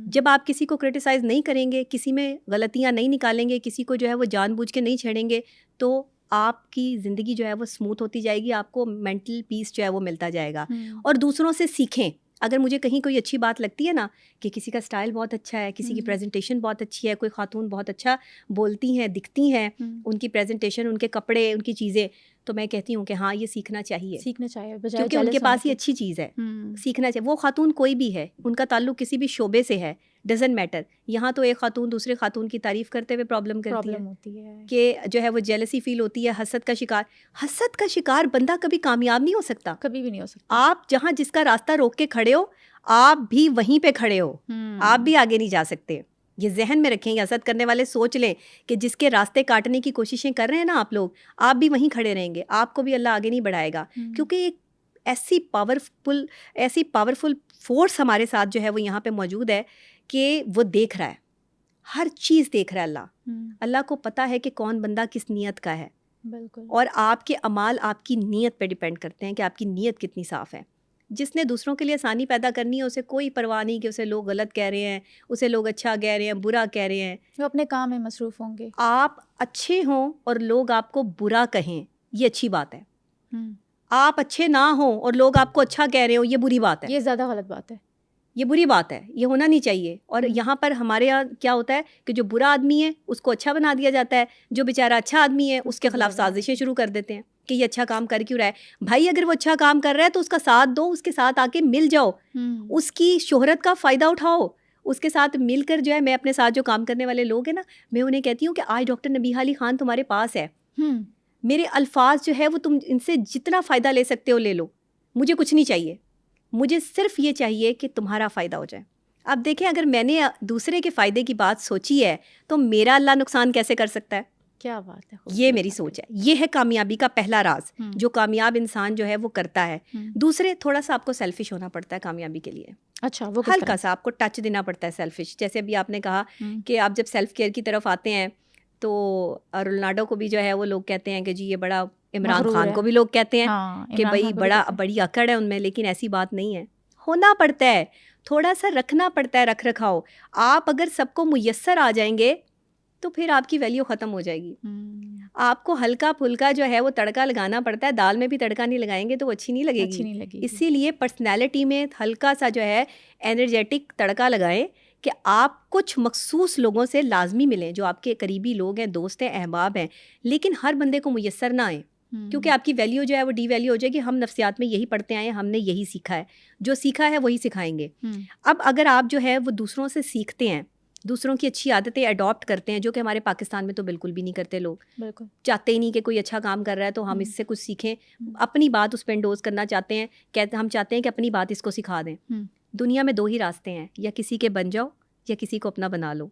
جب آپ کسی کو کرٹیسائز نہیں کریں گے, کسی میں غلطیاں نہیں نکالیں گے, کسی کو جو ہے وہ جان بوجھ کے نہیں چھیڑیں گے, تو آپ کی زندگی جو ہے وہ اسموتھ ہوتی جائے گی, آپ کو مینٹل پیس جو ہے وہ ملتا جائے گا. اور دوسروں سے سیکھیں. اگر مجھے کہیں کوئی اچھی بات لگتی ہے نا کہ کسی کا اسٹائل بہت اچھا ہے, کسی کی پریزنٹیشن بہت اچھی ہے, کوئی خاتون بہت اچھا بولتی ہیں, دکھتی ہیں, ان کی پریزنٹیشن, ان کے کپڑے, ان کی چیزیں, تو میں کہتی ہوں کہ ہاں یہ سیکھنا چاہیے, کیونکہ ان کے پاس یہ اچھی چیز ہے, سیکھنا چاہیے. وہ خاتون کوئی بھی ہے, ان کا تعلق کسی بھی شعبے سے ہے, ڈزنٹ میٹر. یہاں تو ایک خاتون دوسرے خاتون کی تعریف کرتے ہوئے پرابلم کرتی ہے کہ جو ہے وہ جیلسی فیل ہوتی ہے, حسد کا شکار. حسد کا شکار بندہ کبھی کامیاب نہیں ہو سکتا, کبھی بھی نہیں ہو سکتا. آپ جہاں جس کا راستہ روک کے کھڑے ہو, آپ بھی وہیں پہ کھڑے ہو, آپ بھی آگے نہیں جا سکتے. یہ ذہن میں رکھیں. حسد کرنے والے سوچ لیں کہ جس کے راستے کاٹنے کی کوششیں کر رہے ہیں نا آپ لوگ, آپ بھی وہیں کھڑے رہیں گے, آپ کو بھی اللہ آگے نہیں بڑھائے گا. کیونکہ ایک ایسی پاورفل فورس ہمارے ساتھ جو ہے وہ یہاں پہ موجود ہے کہ وہ دیکھ رہا ہے, ہر چیز دیکھ رہا ہے. اللہ کو پتہ ہے کہ کون بندہ کس نیت کا ہے. بالکل. اور آپ کے اعمال آپ کی نیت پہ ڈیپینڈ کرتے ہیں کہ آپ کی نیت کتنی صاف ہے. جس نے دوسروں کے لیے آسانی پیدا کرنی ہے, اسے کوئی پرواہ نہیں کہ اسے لوگ غلط کہہ رہے ہیں, اسے لوگ اچھا کہہ رہے ہیں, برا کہہ رہے ہیں. وہ اپنے کام میں مصروف ہوں گے. آپ اچھے ہوں اور لوگ آپ کو برا کہیں, یہ اچھی بات ہے. آپ اچھے نہ ہوں اور لوگ آپ کو اچھا کہہ رہے ہوں, یہ بری بات ہے, یہ زیادہ غلط بات ہے. یہ بری بات ہے, یہ ہونا نہیں چاہیے. اور یہاں پر ہمارے یہاں کیا ہوتا ہے کہ جو برا آدمی ہے اس کو اچھا بنا دیا جاتا ہے, جو بیچارہ اچھا آدمی ہے اس کے خلاف سازشیں شروع کر دیتے ہیں کہ یہ اچھا کام کر کیوں رہا ہے. بھائی اگر وہ اچھا کام کر رہا ہے تو اس کا ساتھ دو, اس کے ساتھ آ کے مل جاؤ, اس کی شہرت کا فائدہ اٹھاؤ, اس کے ساتھ مل کر جو ہے. میں اپنے ساتھ جو کام کرنے والے لوگ ہیں نا, میں انہیں کہتی ہوں کہ آج ڈاکٹر نبیہہ علی خان تمہارے پاس ہے, میرے الفاظ جو ہے وہ تم ان سے جتنا فائدہ لے سکتے ہو لے لو, مجھے کچھ نہیں چاہیے, مجھے صرف یہ چاہیے کہ تمہارا فائدہ ہو جائے. اب دیکھیں اگر میں نے دوسرے کے فائدے کی بات سوچی ہے تو میرا اللہ نقصان کیسے کر سکتا ہے؟ کیا بات ہے, یہ میری سوچ ہے. یہ ہے کامیابی کا پہلا راز جو کامیاب انسان جو ہے وہ کرتا ہے. دوسرے, تھوڑا سا آپ کو سیلفش ہونا پڑتا ہے کامیابی کے لیے. اچھا, وہ ہلکا سا آپ کو ٹچ دینا پڑتا ہے سیلفش. جیسے ابھی آپ نے کہا کہ آپ جب سیلف کیئر کی طرف آتے ہیں تو رونالڈو کو بھی جو ہے وہ لوگ کہتے ہیں کہ جی یہ بڑا, عمران خان کو بھی لوگ کہتے ہیں کہ بھائی بڑی اکڑ ہے ان میں, لیکن ایسی بات نہیں ہے. ہونا پڑتا ہے, تھوڑا سا رکھنا پڑتا ہے, رکھ رکھاؤ. آپ اگر سب کو میسر آ جائیں گے تو پھر آپ کی ویلیو ختم ہو جائے گی. آپ کو ہلکا پھلکا جو ہے وہ تڑکا لگانا پڑتا ہے. دال میں بھی تڑکا نہیں لگائیں گے تو وہ اچھی نہیں لگے گی. اسی لیے پرسنالٹی میں ہلکا سا جو ہے انرجیٹک تڑکا لگائیں کہ آپ کچھ مخصوص لوگوں سے لازمی ملیں جو آپ کے قریبی لوگ ہیں, دوست ہیں, احباب ہیں, لیکن ہر بندے کو میسر نہ آئیں کیونکہ آپ کی ویلیو جو ہے وہ ڈی ویلیو ہو جائے گی. ہم نفسیات میں یہی پڑھتے آئے ہیں, ہم نے یہی سیکھا ہے, جو سیکھا ہے وہی سکھائیں گے. اب اگر آپ جو ہے وہ دوسروں سے سیکھتے ہیں, دوسروں کی اچھی عادتیں اڈاپٹ کرتے ہیں, جو کہ ہمارے پاکستان میں تو بالکل بھی نہیں کرتے لوگ. بالکل چاہتے ہی نہیں کہ کوئی اچھا کام کر رہا ہے تو ہم اس سے کچھ سیکھیں. اپنی بات اس پہ انڈوز کرنا چاہتے ہیں, کہتے ہم چاہتے ہیں کہ اپنی بات اس کو سکھا دیں. دنیا میں دو ہی راستے ہیں, یا کسی کے بن جاؤ یا کسی کو اپنا بنا لو.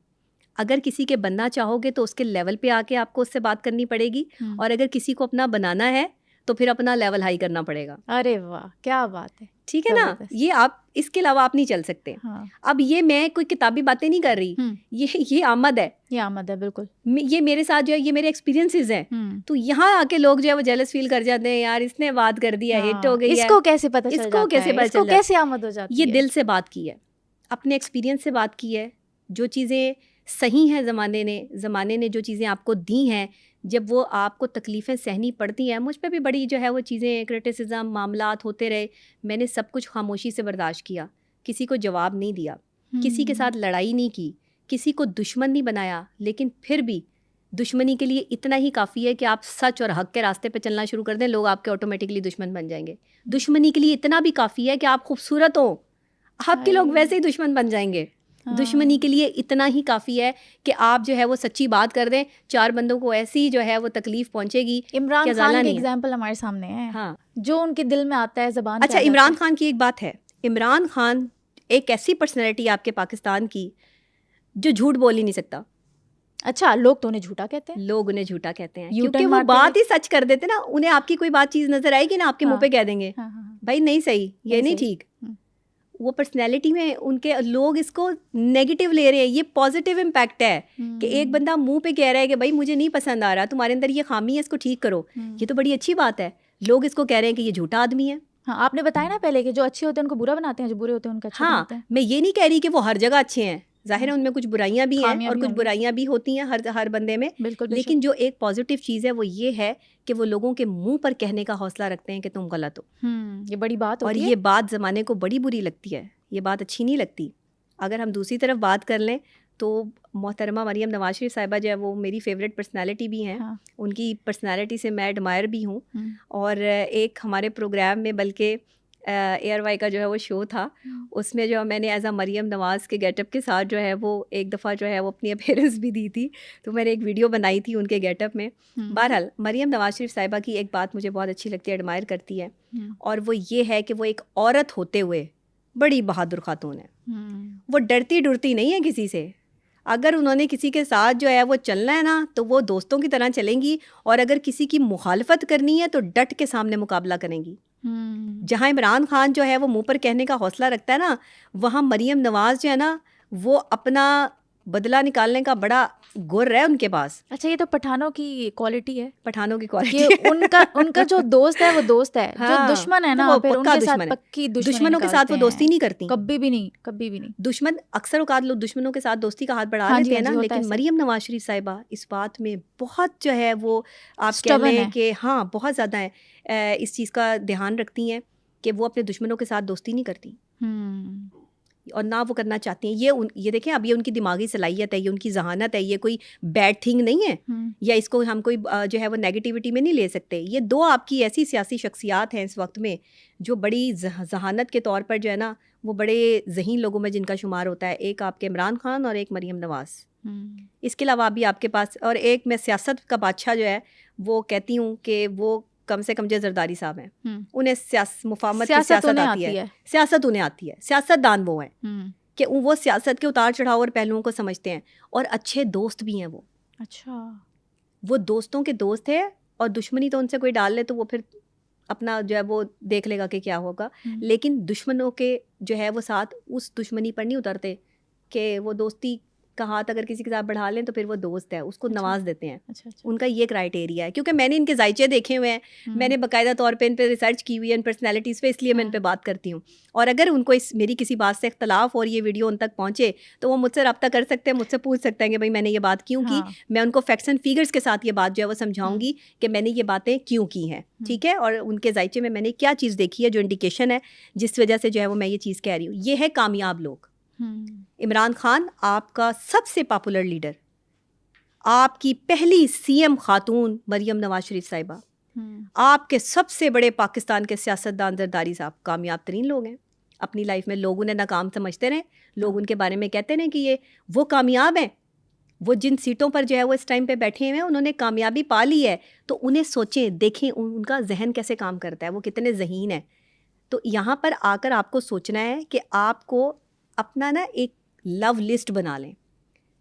اگر کسی کے بننا چاہو گے تو اس کے لیول پہ آ کے آپ کو اس سے بات کرنی پڑے گی, اور اگر کسی کو اپنا بنانا ہے تو پھر اپنا لیول ہائی کرنا پڑے گا. ارے واہ, کیا بات ہے. ٹھیک ہے نا, یہ آپ اس کے علاوہ آپ نہیں چل سکتے. اب یہ میں کوئی کتابی باتیں نہیں کر رہی, یہ آمد ہے, یہ آمد ہے. بالکل, یہ میرے ساتھ جو ہے یہ میرے ایکسپیرینسز ہیں. تو یہاں آ کے لوگ جو ہے وہ جیلس فیل کر جاتے ہیں, یار اس نے بات کر دیا, ہٹ ہو گئی ہے, اس کو کیسے پتہ چل جاتا ہے, اس کو کیسے آمد ہو جاتی ہے. یہ دل سے بات کی ہے, اپنے ایکسپیرینس سے بات کی ہے. جو چیزیں صحیح ہیں زمانے نے جو چیزیں آپ کو دی ہیں, جب وہ آپ کو تکلیفیں سہنی پڑتی ہیں. مجھ پہ بھی بڑی جو ہے وہ چیزیں, کرٹیسزم, معاملات ہوتے رہے, میں نے سب کچھ خاموشی سے برداشت کیا, کسی کو جواب نہیں دیا, کسی کے ساتھ لڑائی نہیں کی, کسی کو دشمن نہیں بنایا. لیکن پھر بھی دشمنی کے لیے اتنا ہی کافی ہے کہ آپ سچ اور حق کے راستے پہ چلنا شروع کر دیں, لوگ آپ کے آٹومیٹکلی دشمن بن جائیں گے. دشمنی کے لیے اتنا بھی کافی ہے کہ آپ خوبصورت ہوں, آپ کے لوگ ویسے ہی دشمن بن جائیں گے. دشمنی کے لیے اتنا ہی کافی ہے کہ آپ جو ہے وہ سچی بات کر دیں, 4 بندوں کو ایسی جو ہے وہ تکلیف پہنچے گی. عمران خان کی ایگزامپل ہمارے سامنے ہے, ہاں, جو ان کے دل میں آتا ہے زبان. اچھا, عمران خان کی ایک بات ہے, عمران خان ایک ایسی پرسنالٹی آپ کے پاکستان کی جو جھوٹ بول ہی نہیں سکتا. اچھا, لوگ تو انہیں جھوٹا کہتے ہیں. لوگ انہیں جھوٹا کہتے ہیں کیونکہ وہ بات ہی سچ کر دیتے نا. انہیں آپ کی کوئی بات چیز نظر آئے گی نا, آپ کے منہ پہ کہہ دیں گے بھائی نہیں صحیح, یہ نہیں ٹھیک. وہ پرسنالٹی میں ان کے لوگ اس کو نیگیٹو لے رہے ہیں. یہ پازیٹیو امپیکٹ ہے کہ ایک بندہ منہ پہ کہہ رہا ہے کہ بھائی مجھے نہیں پسند آ رہا, تمہارے اندر یہ خامی ہے, اس کو ٹھیک کرو. یہ تو بڑی اچھی بات ہے. لوگ اس کو کہہ رہے ہیں کہ یہ جھوٹا آدمی ہے. ہاں, آپ نے بتایا نا پہلے کہ جو اچھے ہوتے ہیں ان کو برا بناتے ہیں, جو برے ہوتے ہیں ان کا اچھا بناتے ہیں. میں یہ نہیں کہہ رہی کہ وہ ہر جگہ اچھے ہیں, ظاہر ہے ان میں کچھ برائیاں بھی ہیں اور کچھ برائیاں بھی ہوتی ہیں ہر بندے میں. لیکن جو ایک پازیٹیو چیز ہے وہ یہ ہے کہ وہ لوگوں کے منہ پر کہنے کا حوصلہ رکھتے ہیں کہ تم غلط ہو. یہ بڑی بات ہوتی ہے, اور یہ بات زمانے کو بڑی بری لگتی ہے, یہ بات اچھی نہیں لگتی. اگر ہم دوسری طرف بات کر لیں تو محترمہ مریم نواز شریف صاحبہ جو ہے وہ میری فیوریٹ پرسنالٹی بھی ہیں. ان کی پرسنالٹی سے میں ایڈمائر بھی ہوں. اور ایک ہمارے پروگرام میں, بلکہ ایئر وائی کا جو ہے وہ شو تھا, اس میں جو میں نے ایز اے مریم نواز کے گیٹ اپ کے ساتھ جو ہے وہ ایک دفعہ جو ہے وہ اپنی اپیئرنس بھی دی تھی, تو میں نے ایک ویڈیو بنائی تھی ان کے گیٹ اپ میں. بہرحال مریم نواز شریف صاحبہ کی ایک بات مجھے بہت اچھی لگتی ہے, ایڈمائر کرتی ہے, اور وہ یہ ہے کہ وہ ایک عورت ہوتے ہوئے بڑی بہادر خاتون ہے. وہ ڈرتی ڈرتی نہیں ہے کسی سے. اگر انہوں نے کسی کے ساتھ جو ہے وہ چلنا ہے نا تو وہ دوستوں کی طرح چلیں گی, اور اگر کسی کی مخالفت کرنی ہے تو ڈٹ کے سامنے مقابلہ کریں گی. جہاں عمران خان جو ہے وہ منہ پر کہنے کا حوصلہ رکھتا ہے نا, وہاں مریم نواز جو ہے نا وہ اپنا بدلہ نکالنے کا بڑا گر ہے ان کے پاس. اچھا, یہ تو پٹھانوں کی کوالٹی ہے. پٹھانوں کی کوالٹی, ان کا جو دوست ہے وہ دوست ہے, جو دشمن ہے نا پھر ان کے ساتھ پکی دشمنوں کے ساتھ وہ دوستی نہیں کرتی, کبھی بھی نہیں. دشمن اکثر اوقات لوگ دشمنوں کے ساتھ دوستی کا ہاتھ بڑھا لیتے ہیں نا, لیکن مریم نواز شریف صاحبہ اس بات میں بہت جو ہے وہ آپ کہہ لیں کہ ہاں بہت زیادہ ہے, اس چیز کا دھیان رکھتی ہیں کہ وہ اپنے دشمنوں کے ساتھ دوستی نہیں کرتی. اور نہ وہ کرنا چاہتی ہیں. یہ دیکھیں اب یہ ان کی دماغی صلاحیت ہے, یہ ان کی ذہانت ہے, یہ کوئی بیڈ تھنگ نہیں ہے, یا اس کو ہم کوئی جو ہے وہ نیگیٹیوٹی میں نہیں لے سکتے. یہ دو آپ کی ایسی سیاسی شخصیات ہیں اس وقت میں جو بڑی ذہانت کے طور پر جو ہے نا وہ بڑے ذہین لوگوں میں جن کا شمار ہوتا ہے. ایک آپ کے عمران خان اور ایک مریم نواز. اس کے علاوہ بھی آپ کے پاس, اور ایک میں سیاست کا بادشاہ جو ہے وہ کہتی ہوں کہ وہ کم سے کم جو زرداری صاحب ہیں, انہیں مفاہمت کی سیاست آتی ہے, سیاست انہیں آتی ہے, سیاست دان وہ ہیں کہ وہ سیاست کے اتار چڑھاؤ اور پہلوؤں کو سمجھتے ہیں, اور اچھے دوست بھی ہیں وہ. اچھا, وہ دوستوں کے دوست ہیں, اور دشمنی تو ان سے کوئی ڈال لے تو وہ پھر اپنا جو ہے وہ دیکھ لے گا کہ کیا ہوگا, لیکن دشمنوں کے جو ہے وہ ساتھ اس دشمنی پر نہیں اترتے کہ وہ دوستی کا ہاتھ اگر کسی کے ساتھ بڑھا لیں تو پھر وہ دوست ہے, اس کو نواز دیتے ہیں. ان کا یہ کرائٹیریا ہے, کیونکہ میں نے ان کے ذائچے دیکھے ہوئے ہیں, میں نے باقاعدہ طور پہ ان پہ ریسرچ کی ہوئی ہے ان پرسنالٹیز پہ, اس لیے میں ان پہ بات کرتی ہوں. اور اگر ان کو میری کسی بات سے اختلاف اور یہ ویڈیو ان تک پہنچے تو وہ مجھ سے رابطہ کر سکتے ہیں, مجھ سے پوچھ سکتے ہیں کہ بھائی میں نے یہ بات کیوں کی. میں ان کو فیکٹس اینڈ فیگرس کے ساتھ یہ بات جو ہے وہ سمجھاؤں گی کہ میں نے یہ باتیں کیوں کی ہیں, ٹھیک ہے, اور ان کے ذائچے میں نے کیا چیز دیکھی ہے جو انڈیکیشن ہے جس وجہ سے جو ہے وہ میں یہ چیز کہہ رہی ہوں. یہ ہے کامیاب لوگ. عمران خان آپ کا سب سے پاپولر لیڈر, آپ کی پہلی سی ایم خاتون مریم نواز شریف صاحبہ, آپ کے سب سے بڑے پاکستان کے سیاستدان زرداری صاحب کامیاب ترین لوگ ہیں اپنی لائف میں. لوگ انہیں ناکام سمجھتے رہے, لوگ ان کے بارے میں کہتے رہے کہ یہ وہ کامیاب ہیں, وہ جن سیٹوں پر جو ہے وہ اس ٹائم پہ بیٹھے ہوئے ہیں انہوں نے کامیابی پا لی ہے. تو انہیں سوچیں, دیکھیں ان کا ذہن کیسے کام کرتا ہے, وہ کتنے ذہین ہیں. تو یہاں پر آ کر آپ کو سوچنا ہے کہ آپ کو اپنا نا ایک لو لسٹ بنا لیں.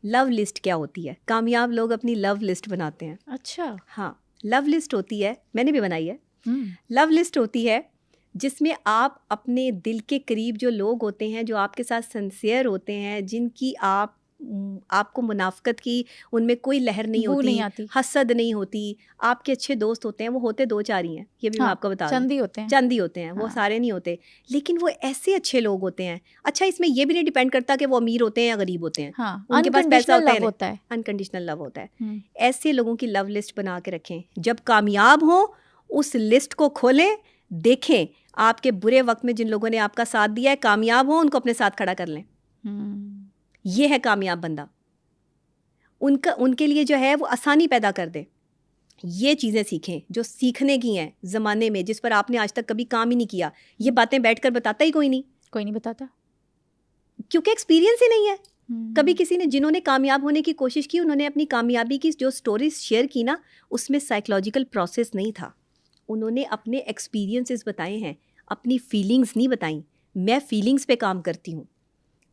لو لسٹ کیا ہوتی ہے؟ کامیاب لوگ اپنی لو لسٹ بناتے ہیں. اچھا, ہاں, لو لسٹ ہوتی ہے, میں نے بھی بنائی ہے. لو لسٹ ہوتی ہے جس میں آپ اپنے دل کے قریب جو لوگ ہوتے ہیں, جو آپ کے ساتھ سنسیئر ہوتے ہیں, جن کی آپ کو منافقت کی ان میں کوئی لہر نہیں ہوتی, حسد نہیں ہوتی, آپ کے اچھے دوست ہوتے ہیں. وہ ہوتے دو چار ہی ہیں, یہ بھی میں آپ کو بتا دوں, چند ہی ہوتے ہیں, وہ سارے نہیں ہوتے, لیکن وہ ایسے اچھے لوگ ہوتے ہیں. اچھا, اس میں یہ بھی نہیں ڈیپینڈ کرتا کہ وہ امیر ہوتے ہیں یا غریب ہوتے ہیں, ان کے پاس پیسہ ہوتا ہے, انکنڈیشنل لو ہوتا ہے. ایسے لوگوں کی لو لسٹ بنا کے رکھیں. جب کامیاب ہوں اس لسٹ کو کھولیں, دیکھیں آپ کے برے وقت میں جن لوگوں نے آپ کا ساتھ دیا ہے, کامیاب ہوں ان کو اپنے ساتھ کھڑا کر لیں. یہ ہے کامیاب بندہ. ان کے لیے جو ہے وہ آسانی پیدا کر دے. یہ چیزیں سیکھیں جو سیکھنے کی ہیں زمانے میں, جس پر آپ نے آج تک کبھی کام ہی نہیں کیا. یہ باتیں بیٹھ کر بتاتا ہی کوئی نہیں بتاتا, کیونکہ ایکسپیرینس ہی نہیں ہے. کبھی کسی نے, جنہوں نے کامیاب ہونے کی کوشش کی, انہوں نے اپنی کامیابی کی جو سٹوریز شیئر کی نا, اس میں سائیکلوجیکل پروسیس نہیں تھا. انہوں نے اپنے ایکسپیرینسز بتائے ہیں, اپنی فیلنگز نہیں بتائیں. میں فیلنگز پہ کام کرتی ہوں,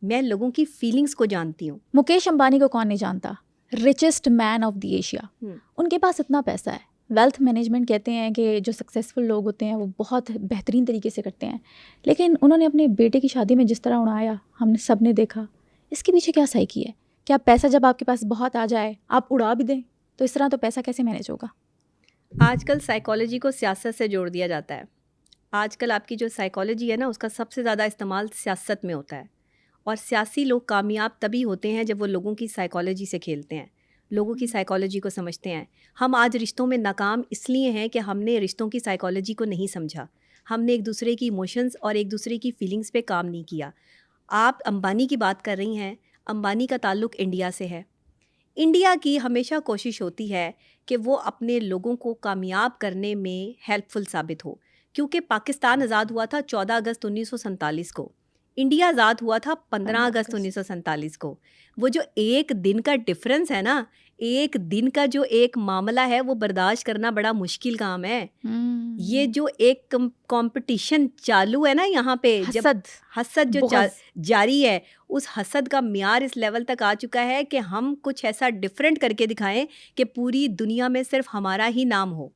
میں لوگوں کی فیلنگز کو جانتی ہوں. مکیش امبانی کو کون نہیں جانتا, richest man of the Asia. ان کے پاس اتنا پیسہ ہے. ویلتھ مینجمنٹ کہتے ہیں کہ جو سکسیزفل لوگ ہوتے ہیں وہ بہت بہترین طریقے سے کرتے ہیں, لیکن انہوں نے اپنے بیٹے کی شادی میں جس طرح اڑایا, ہم نے سب نے دیکھا. اس کے پیچھے کیا صحیح کی ہے؟ کیا پیسہ جب آپ کے پاس بہت آ جائے آپ اڑا بھی دیں, تو اس طرح تو پیسہ کیسے مینیج ہوگا؟ آج کل سائیکالوجی کو سیاست سے جوڑ دیا جاتا ہے. آج کل آپ کی جو سائیکالوجی ہے نا, اس کا سب سے زیادہ استعمال سیاست میں ہوتا ہے. اور سیاسی لوگ کامیاب تبھی ہوتے ہیں جب وہ لوگوں کی سائیکالوجی سے کھیلتے ہیں, لوگوں کی سائیکالوجی کو سمجھتے ہیں. ہم آج رشتوں میں ناکام اس لیے ہیں کہ ہم نے رشتوں کی سائیکالوجی کو نہیں سمجھا. ہم نے ایک دوسرے کی ایموشنز اور ایک دوسرے کی فیلنگز پہ کام نہیں کیا. آپ امبانی کی بات کر رہی ہیں, امبانی کا تعلق انڈیا سے ہے. انڈیا کی ہمیشہ کوشش ہوتی ہے کہ وہ اپنے لوگوں کو کامیاب کرنے میں ہیلپ فل ثابت ہو, کیونکہ پاکستان آزاد ہوا تھا 14 اگست 1947 کو, انڈیا آزاد ہوا تھا 15 اگست 1947 کو. وہ جو ایک دن کا ڈفرنس ہے نا, ایک دن کا جو ایک معاملہ ہے وہ برداشت کرنا بڑا مشکل کام ہے. یہ جو ایک کمپٹیشن چالو ہے نا یہاں پہ, جب حسد جو جاری ہے, اس حسد کا معیار اس لیول تک آ چکا ہے کہ ہم کچھ ایسا ڈفرینٹ کر کے دکھائیں کہ پوری دنیا میں صرف ہمارا ہی نام ہو.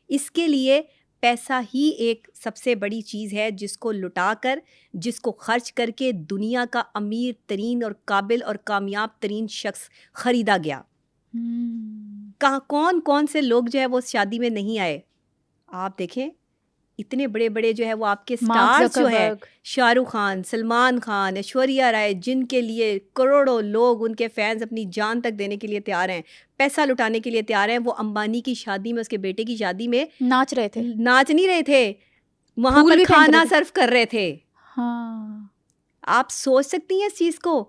اس کے لیے پیسہ ہی ایک سب سے بڑی چیز ہے جس کو لٹا کر, جس کو خرچ کر کے دنیا کا امیر ترین اور قابل اور کامیاب ترین شخص خریدا گیا. کہاں کون سے لوگ جو ہے وہ شادی میں نہیں آئے. آپ دیکھیں اتنے بڑے بڑے جو ہے وہ آپ کے سٹارز جو ہے, شاہ رخ خان, سلمان خان, ایشوریہ رائے, جن کے لیے کروڑوں لوگ ان کے فینس اپنی جان تک دینے کے لیے تیار ہیں, پیسہ لٹانے کے لیے تیار ہیں, وہ امبانی کی شادی میں, اس کے بیٹے کی شادی میں ناچ رہے تھے, ناچ نہیں رہے تھے, وہاں پر کھانا سرو کر رہے تھے. ہاں, آپ سوچ سکتی ہیں اس چیز کو؟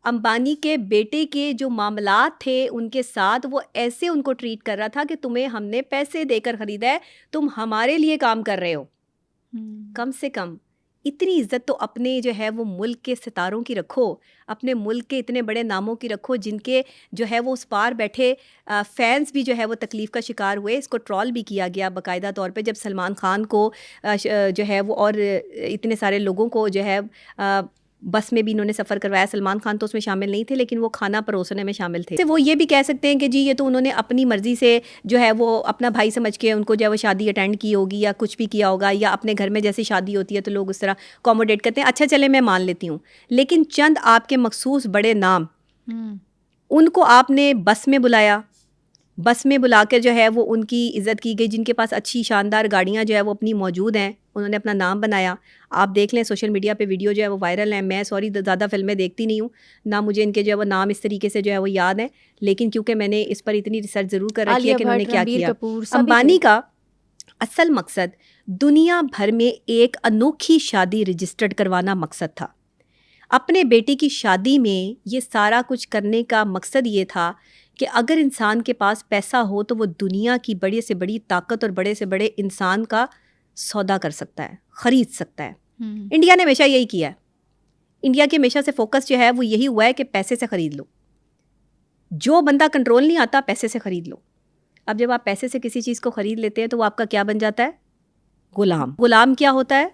امبانی کے بیٹے کے جو معاملات تھے ان کے ساتھ وہ ایسے ان کو ٹریٹ کر رہا تھا کہ تمہیں ہم نے پیسے دے کر خریدا ہے, تم ہمارے لیے کام کر رہے ہو. کم سے کم اتنی عزت تو اپنے جو ہے وہ ملک کے ستاروں کی رکھو, اپنے ملک کے اتنے بڑے ناموں کی رکھو جن کے جو ہے وہ اس پار بیٹھے فینس بھی جو ہے وہ تکلیف کا شکار ہوئے. اس کو ٹرول بھی کیا گیا باقاعدہ طور پہ جب سلمان خان کو جو ہے وہ اور اتنے سارے لوگوں کو جو ہے بس میں بھی انہوں نے سفر کروایا. سلمان خان تو اس میں شامل نہیں تھے لیکن وہ کھانا پروسنے میں شامل تھے. وہ یہ بھی کہہ سکتے ہیں کہ جی یہ تو انہوں نے اپنی مرضی سے جو ہے وہ اپنا بھائی سمجھ کے ان کو جو ہے وہ شادی اٹینڈ کی ہوگی یا کچھ بھی کیا ہوگا, یا اپنے گھر میں جیسی شادی ہوتی ہے تو لوگ اس طرح اکوموڈیٹ کرتے ہیں. اچھا چلے میں مان لیتی ہوں, لیکن چند آپ کے مخصوص بڑے نام ان کو آپ نے بس میں بلایا, بس میں بلا کر جو ہے وہ ان کی عزت کی گئی, جن کے پاس اچھی شاندار گاڑیاں جو ہے وہ اپنی موجود ہیں, انہوں نے اپنا نام بنایا. آپ دیکھ لیں سوشل میڈیا پہ ویڈیو جو ہے وہ وائرل ہیں. میں زیادہ فلمیں دیکھتی نہیں ہوں, نہ مجھے ان کے جو ہے وہ نام اس طریقے سے جو ہے وہ یاد ہیں, لیکن کیونکہ میں نے اس پر اتنی ریسرچ ضرور کر رکھی ہے کہ انہوں نے کیا کیا. امبانی کا اصل مقصد دنیا بھر میں ایک انوکھی شادی رجسٹرڈ کروانا مقصد تھا. اپنے بیٹے کی شادی میں یہ سارا کچھ کرنے کا مقصد یہ تھا کہ اگر انسان کے پاس پیسہ ہو تو وہ دنیا کی بڑی سے بڑی طاقت اور بڑے سے بڑے انسان کا سودا کر سکتا ہے, خرید سکتا ہے. انڈیا نے ہمیشہ یہی کیا ہے. انڈیا کے ہمیشہ سے فوکس جو ہے وہ یہی ہوا ہے کہ پیسے سے خرید لو. جو بندہ کنٹرول نہیں آتا پیسے سے خرید لو. اب جب آپ پیسے سے کسی چیز کو خرید لیتے ہیں تو وہ آپ کا کیا بن جاتا ہے؟ غلام. غلام کیا ہوتا ہے؟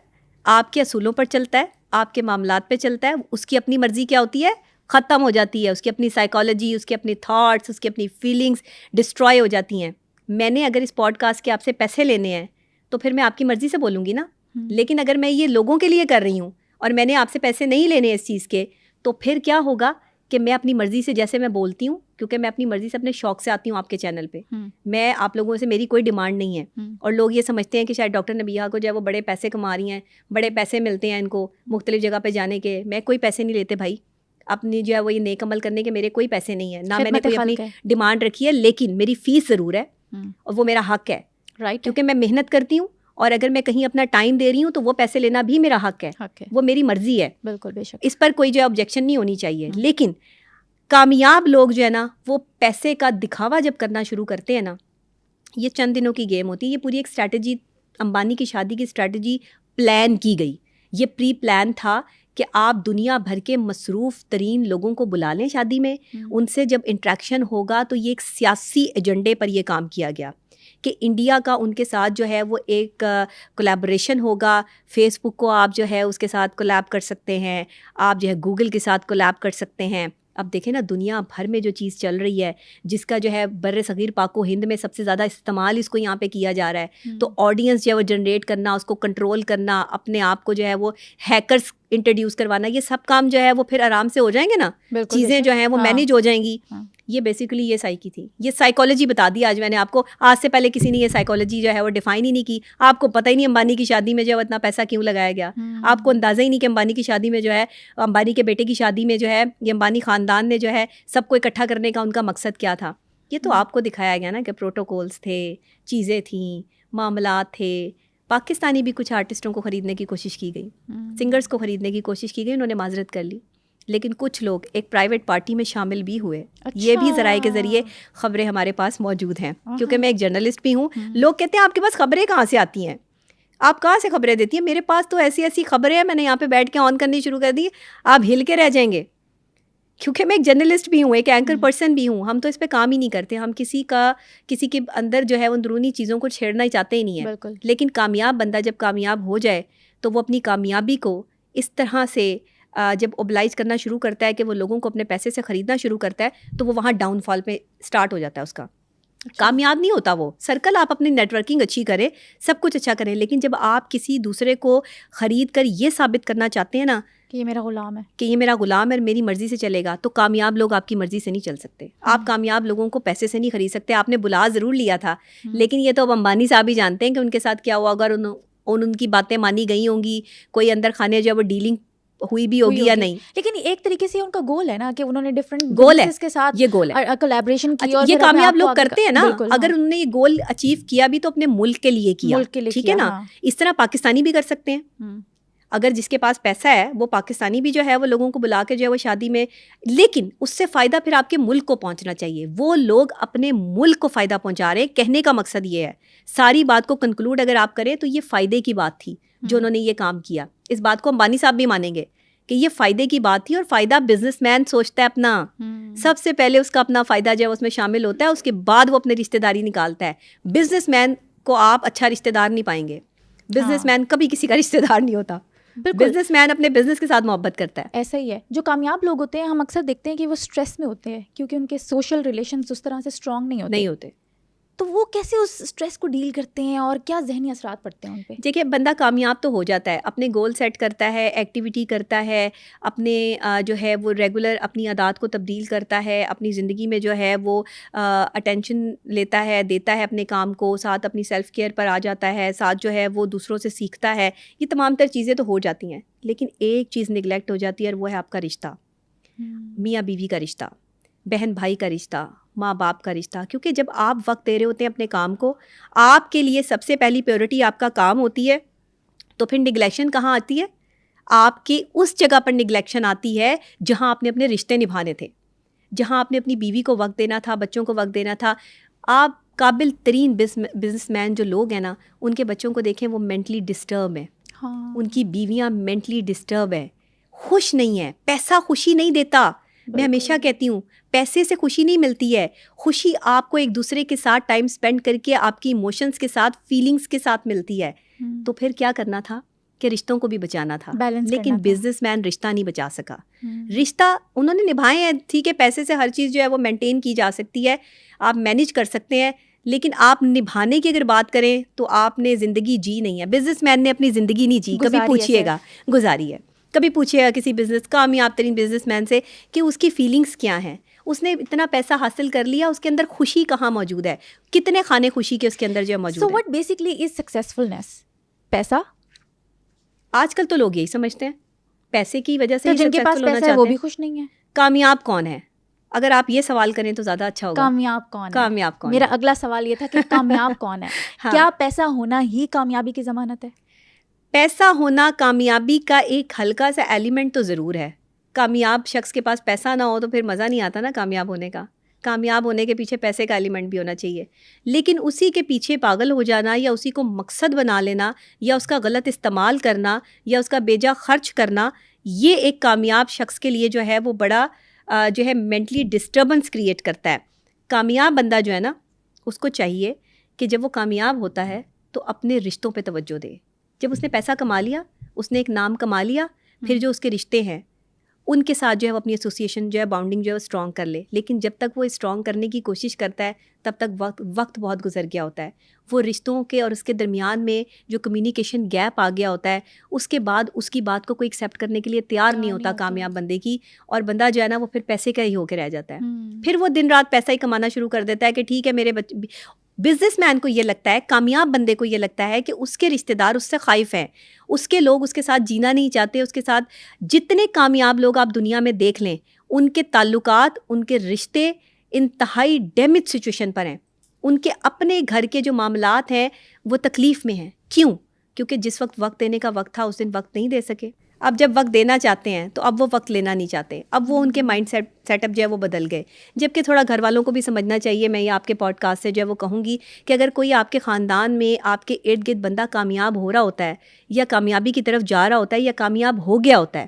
آپ کے اصولوں پر چلتا ہے, آپ کے معاملات پہ چلتا ہے, اس کی اپنی مرضی کیا ہوتی ہے؟ ختم ہو جاتی ہے. اس کی اپنی سائیکالوجی, اس کے اپنے تھاٹس, اس کی اپنی فیلنگس ڈسٹرائے ہو جاتی ہیں. میں نے اگر اس پوڈ کاسٹ کے آپ سے پیسے لینے ہیں تو پھر میں آپ کی مرضی سے بولوں گی نا. لیکن اگر میں یہ لوگوں کے لیے کر رہی ہوں اور میں نے آپ سے پیسے نہیں لینے اس چیز کے, تو پھر کیا ہوگا کہ میں اپنی مرضی سے جیسے میں بولتی ہوں, کیونکہ میں اپنی مرضی سے اپنے شوق سے آتی ہوں آپ کے چینل پہ, میں آپ لوگوں سے میری کوئی ڈیمانڈ نہیں ہے. اور لوگ یہ سمجھتے ہیں کہ شاید ڈاکٹر نبیہہ کو جو ہے وہ بڑے پیسے کما رہی ہیں, بڑے پیسے ملتے ہیں ان کو مختلف جگہ پہ جانے کے. میں کوئی پیسے نہیں لیتے بھائی, اپنی جو ہے وہ یہ نیک عمل کرنے کے میرے کوئی پیسے نہیں ہیں, نہ میں نے کوئی اپنی ڈیمانڈ رکھی ہے, لیکن میری فیس ضرور ہے اور وہ میرا حق ہے, رائٹ, کیونکہ میں محنت کرتی ہوں اور اگر میں کہیں اپنا ٹائم دے رہی ہوں تو وہ پیسے لینا بھی میرا حق ہے, وہ میری مرضی ہے. بالکل بے شک, اس پر کوئی جو ہے آبجیکشن نہیں ہونی چاہیے. لیکن کامیاب لوگ جو ہے نا وہ پیسے کا دکھاوا جب کرنا شروع کرتے ہیں نا, یہ چند دنوں کی گیم ہوتی ہے. یہ پوری ایک اسٹریٹجی, امبانی کی شادی کی اسٹریٹجی پلان کی گئی. یہ پری پلان تھا کہ آپ دنیا بھر کے مصروف ترین لوگوں کو بلا لیں شادی میں, ان سے جب انٹریکشن ہوگا تو یہ ایک سیاسی ایجنڈے پر یہ کام کیا گیا کہ انڈیا کا ان کے ساتھ جو ہے وہ ایک کولیبریشن ہوگا. فیس بک کو آپ جو ہے اس کے ساتھ کولیب کر سکتے ہیں, آپ جو ہے گوگل کے ساتھ کولیب کر سکتے ہیں. اب دیکھیں نا دنیا بھر میں جو چیز چل رہی ہے, جس کا جو ہے بر صغیر پاک و ہند میں سب سے زیادہ استعمال اس کو یہاں پہ کیا جا رہا ہے, تو آڈینس جو ہے وہ جنریٹ کرنا, اس کو کنٹرول کرنا, اپنے آپ کو جو ہے وہ ہیکرز انٹروڈیوس کروانا, یہ سب کام جو ہے وہ پھر آرام سے ہو جائیں گے نا, چیزیں جو ہیں وہ مینیج ہو جائیں گی. یہ بیسیکلی یہ سائیکی تھی, یہ سائیکالوجی بتا دی آج میں نے آپ کو. آج سے پہلے کسی نے یہ سائیکالوجی جو ہے وہ ڈیفائن ہی نہیں کی. آپ کو پتہ ہی نہیں امبانی کی شادی میں جو ہے اتنا پیسہ کیوں لگایا گیا, آپ کو اندازہ ہی نہیں کہ امبانی کی شادی میں جو ہے, امبانی کے بیٹے کی شادی میں جو ہے یہ امبانی خاندان نے جو ہے سب کو اکٹھا کرنے کا ان کا مقصد کیا تھا. یہ تو آپ کو دکھایا گیا نا کہ پروٹوکولز تھے, چیزیں تھیں, معاملات تھے. پاکستانی بھی کچھ آرٹسٹوں کو خریدنے کی کوشش کی گئی, سنگرز کو خریدنے کی کوشش کی گئی, انہوں نے معذرت کر لی, لیکن کچھ لوگ ایک پرائیویٹ پارٹی میں شامل بھی ہوئے. یہ بھی ذرائع کے ذریعے خبریں ہمارے پاس موجود ہیں, کیونکہ میں ایک جرنلسٹ بھی ہوں. لوگ کہتے ہیں آپ کے پاس خبریں کہاں سے آتی ہیں, آپ کہاں سے خبریں دیتی ہیں؟ میرے پاس تو ایسی ایسی خبریں ہیں, میں نے یہاں پہ بیٹھ کے آن کرنی شروع کر دی, آپ ہل کے رہ جائیں گے. کیونکہ میں ایک جرنلسٹ بھی ہوں, ایک اینکر پرسن بھی ہوں. ہم تو اس پہ کام ہی نہیں کرتے, ہم کسی کے اندر جو ہے اندرونی چیزوں کو چھیڑنا ہی چاہتے ہی نہیں ہیں. لیکن کامیاب بندہ جب کامیاب ہو جائے تو وہ اپنی کامیابی کو اس طرح سے جب اوبلائز کرنا شروع کرتا ہے کہ وہ لوگوں کو اپنے پیسے سے خریدنا شروع کرتا ہے, تو وہ وہاں ڈاؤن فال پہ اسٹارٹ ہو جاتا ہے اس کا. کامیاب نہیں ہوتا وہ سرکل. آپ اپنی نیٹ ورکنگ اچھی کریں, سب کچھ اچھا کریں, لیکن جب آپ کسی دوسرے کو خرید کر یہ ثابت کرنا چاہتے ہیں نا کہ یہ میرا غلام ہے, کہ یہ میرا غلام ہے اور میری مرضی سے چلے گا, تو کامیاب لوگ آپ کی مرضی سے نہیں چل سکتے. آپ کامیاب لوگوں کو پیسے سے نہیں خرید سکتے. آپ نے بلا ضرور لیا تھا, لیکن یہ تو اب امبانی صاحب ہی جانتے ہیں کہ ان کے ساتھ کیا ہوا. اگر ان کی باتیں مانی گئی ہوں گی, کوئی اندر خانے جو وہ ڈیلنگ ہوئی بھی ہوگی یا نہیں, لیکن ایک طریقے سے ان کا گول ہے نا کہ انہوں نے ڈفرینٹ گول ہے کے ساتھ یہ گول ہے کولیبریشن کی, اور یہ کامیاب لوگ کرتے ہیں نا. اگر انہوں نے یہ گول اچیو کیا بھی تو اپنے ملک کے لیے کیا, ٹھیک ہے نا. اس طرح پاکستانی بھی کر سکتے ہیں. اگر جس کے پاس پیسہ ہے وہ پاکستانی بھی جو ہے وہ لوگوں کو بلا کے جو ہے وہ شادی میں, لیکن اس سے فائدہ پھر آپ کے ملک کو پہنچنا چاہیے. وہ لوگ اپنے ملک کو فائدہ پہنچا رہے ہیں. کہنے کا مقصد یہ ہے, ساری بات کو کنکلوڈ اگر آپ کریں تو یہ فائدے کی بات تھی جو انہوں نے یہ کام کیا. اس بات کو امبانی صاحب بھی مانیں گے کہ یہ فائدے کی بات تھی, اور فائدہ بزنس مین سوچتا ہے اپنا, سب سے پہلے اس کا اپنا فائدہ جو ہے اس میں شامل ہوتا ہے, اس کے بعد وہ اپنے رشتہ داری نکالتا ہے. بزنس مین کو آپ اچھا رشتہ دار نہیں پائیں گے. بزنس مین کبھی کسی کا رشتہ دار نہیں ہوتا. بزنس مین اپنے بزنس کے ساتھ محبت کرتا ہے. ایسا ہی ہے. جو کامیاب لوگ ہوتے ہیں ہم اکثر دیکھتے ہیں کہ وہ اسٹریس میں ہوتے ہیں کیونکہ ان کے سوشل ریلیشنز اس طرح سے اسٹرانگ نہیں ہوتے. تو وہ کیسے اس اسٹریس کو ڈیل کرتے ہیں اور کیا ذہنی اثرات پڑتے ہیں ان پہ؟ دیکھیے, بندہ کامیاب تو ہو جاتا ہے, اپنے گول سیٹ کرتا ہے, ایکٹیویٹی کرتا ہے, اپنے جو ہے وہ ریگولر اپنی عادات کو تبدیل کرتا ہے, اپنی زندگی میں جو ہے وہ اٹینشن لیتا ہے, دیتا ہے اپنے کام کو, ساتھ اپنی سیلف کیئر پر آ جاتا ہے, ساتھ جو ہے وہ دوسروں سے سیکھتا ہے. یہ تمام تر چیزیں تو ہو جاتی ہیں, لیکن ایک چیز نگلیکٹ ہو جاتی ہے, اور وہ ہے آپ کا رشتہ, میاں بیوی کا رشتہ, بہن بھائی کا رشتہ, ماں باپ کا رشتہ. کیونکہ جب آپ وقت دے رہے ہوتے ہیں اپنے کام کو, آپ کے لیے سب سے پہلی پیورٹی آپ کا کام ہوتی ہے, تو پھر نگلیکشن کہاں آتی ہے؟ آپ کی اس جگہ پر نگلیکشن آتی ہے جہاں آپ نے اپنے رشتے نبھانے تھے, جہاں آپ نے اپنی بیوی کو وقت دینا تھا, بچوں کو وقت دینا تھا. آپ قابل ترین بزنس مین جو لوگ ہیں نا, ان کے بچوں کو دیکھیں, وہ مینٹلی ڈسٹرب ہیں, ان کی بیویاں مینٹلی ڈسٹرب ہیں, خوش نہیں ہیں. پیسہ خوشی نہیں دیتا. میں ہمیشہ کہتی ہوں, پیسے سے خوشی نہیں ملتی ہے. خوشی آپ کو ایک دوسرے کے ساتھ ٹائم اسپینڈ کر کے, آپ کی ایموشنس کے ساتھ, فیلنگس کے ساتھ ملتی ہے. تو پھر کیا کرنا تھا کہ رشتوں کو بھی بچانا تھا, لیکن بزنس مین رشتہ نہیں بچا سکا. رشتہ انہوں نے نبھائے ہیں, ٹھیک ہے, پیسے سے ہر چیز جو ہے وہ مینٹین کی جا سکتی ہے, آپ مینیج کر سکتے ہیں, لیکن آپ نبھانے کی اگر بات کریں تو آپ نے زندگی جی نہیں ہے. بزنس مین نے اپنی زندگی نہیں جی, کبھی پوچھیے گا, گزاری ہے. کبھی پوچھیے گا کسی کامیاب ترین بزنس مین سے کہ اس کی فیلنگس کیا ہیں. اس نے اتنا پیسہ حاصل کر لیا, اس کے اندر خوشی کہاں موجود ہے, کتنے خانے خوشی کے اس کے اندر جو موجود ہے. So what basically is successfulness? پیسہ. آج کل تو لوگ یہی سمجھتے ہیں پیسے کی وجہ سے جن کے پاس پیسہ ہے وہ بھی خوش نہیں ہے. کامیاب کون ہے؟ اگر آپ یہ سوال کریں تو زیادہ اچھا ہوگا. کامیاب کون؟ میرا اگلا سوال یہ تھا کہ کامیاب کون ہے. کیا پیسہ ہونا ہی کامیابی کی ضمانت ہے؟ پیسہ ہونا کامیابی کا ایک ہلکا سا ایلیمنٹ تو ضرور ہے. کامیاب شخص کے پاس پیسہ نہ ہو تو پھر مزہ نہیں آتا نا کامیاب ہونے کا. کامیاب ہونے کے پیچھے پیسے کا ایلیمنٹ بھی ہونا چاہیے, لیکن اسی کے پیچھے پاگل ہو جانا, یا اسی کو مقصد بنا لینا, یا اس کا غلط استعمال کرنا, یا اس کا بیجا خرچ کرنا, یہ ایک کامیاب شخص کے لیے جو ہے وہ بڑا جو ہے مینٹلی ڈسٹربنس کریٹ کرتا ہے. کامیاب بندہ جو ہے نا, اس کو چاہیے کہ جب وہ کامیاب ہوتا ہے تو اپنے رشتوں پہ توجہ دے. جب اس نے پیسہ کما لیا, اس نے ایک نام کما لیا, پھر جو اس کے رشتے ہیں ان کے ساتھ جو ہے وہ اپنی ایسوسیشن جو ہے باؤنڈنگ جو ہے وہ اسٹرانگ کر لے. لیکن جب تک وہ اسٹرانگ کرنے کی کوشش کرتا ہے تب تک وقت بہت گزر گیا ہوتا ہے. وہ رشتوں کے اور اس کے درمیان میں جو کمیونیکیشن گیپ آ گیا ہوتا ہے, اس کے بعد اس کی بات کو کوئی ایکسیپٹ کرنے کے لیے تیار نہیں ہوتا کامیاب بندے کی, اور بندہ جو ہے نا وہ پھر پیسے کا ہی ہو کے رہ جاتا ہے. پھر وہ دن رات پیسہ ہی کمانا شروع کر دیتا ہے کہ ٹھیک ہے میرے بزنس مین کو یہ لگتا ہے, کامیاب بندے کو یہ لگتا ہے کہ اس کے رشتہ دار اس سے خائف ہیں, اس کے لوگ اس کے ساتھ جینا نہیں چاہتے. اس کے ساتھ جتنے کامیاب لوگ آپ دنیا میں دیکھ لیں, ان کے تعلقات, ان کے رشتے انتہائی ڈیمیج سچویشن پر ہیں. ان کے اپنے گھر کے جو معاملات ہیں وہ تکلیف میں ہیں. کیوں؟ کیونکہ جس وقت دینے کا وقت تھا اس دن وقت نہیں دے سکے. اب جب وقت دینا چاہتے ہیں تو اب وہ وقت لینا نہیں چاہتے. اب وہ ان کے مائنڈ سیٹ اپ جو ہے وہ بدل گئے. جبکہ تھوڑا گھر والوں کو بھی سمجھنا چاہیے. میں یہ آپ کے پوڈ کاسٹ سے جو ہے وہ کہوں گی کہ اگر کوئی آپ کے خاندان میں آپ کے ارد گرد بندہ کامیاب ہو رہا ہوتا ہے, یا کامیابی کی طرف جا رہا ہوتا ہے, یا کامیاب ہو گیا ہوتا ہے,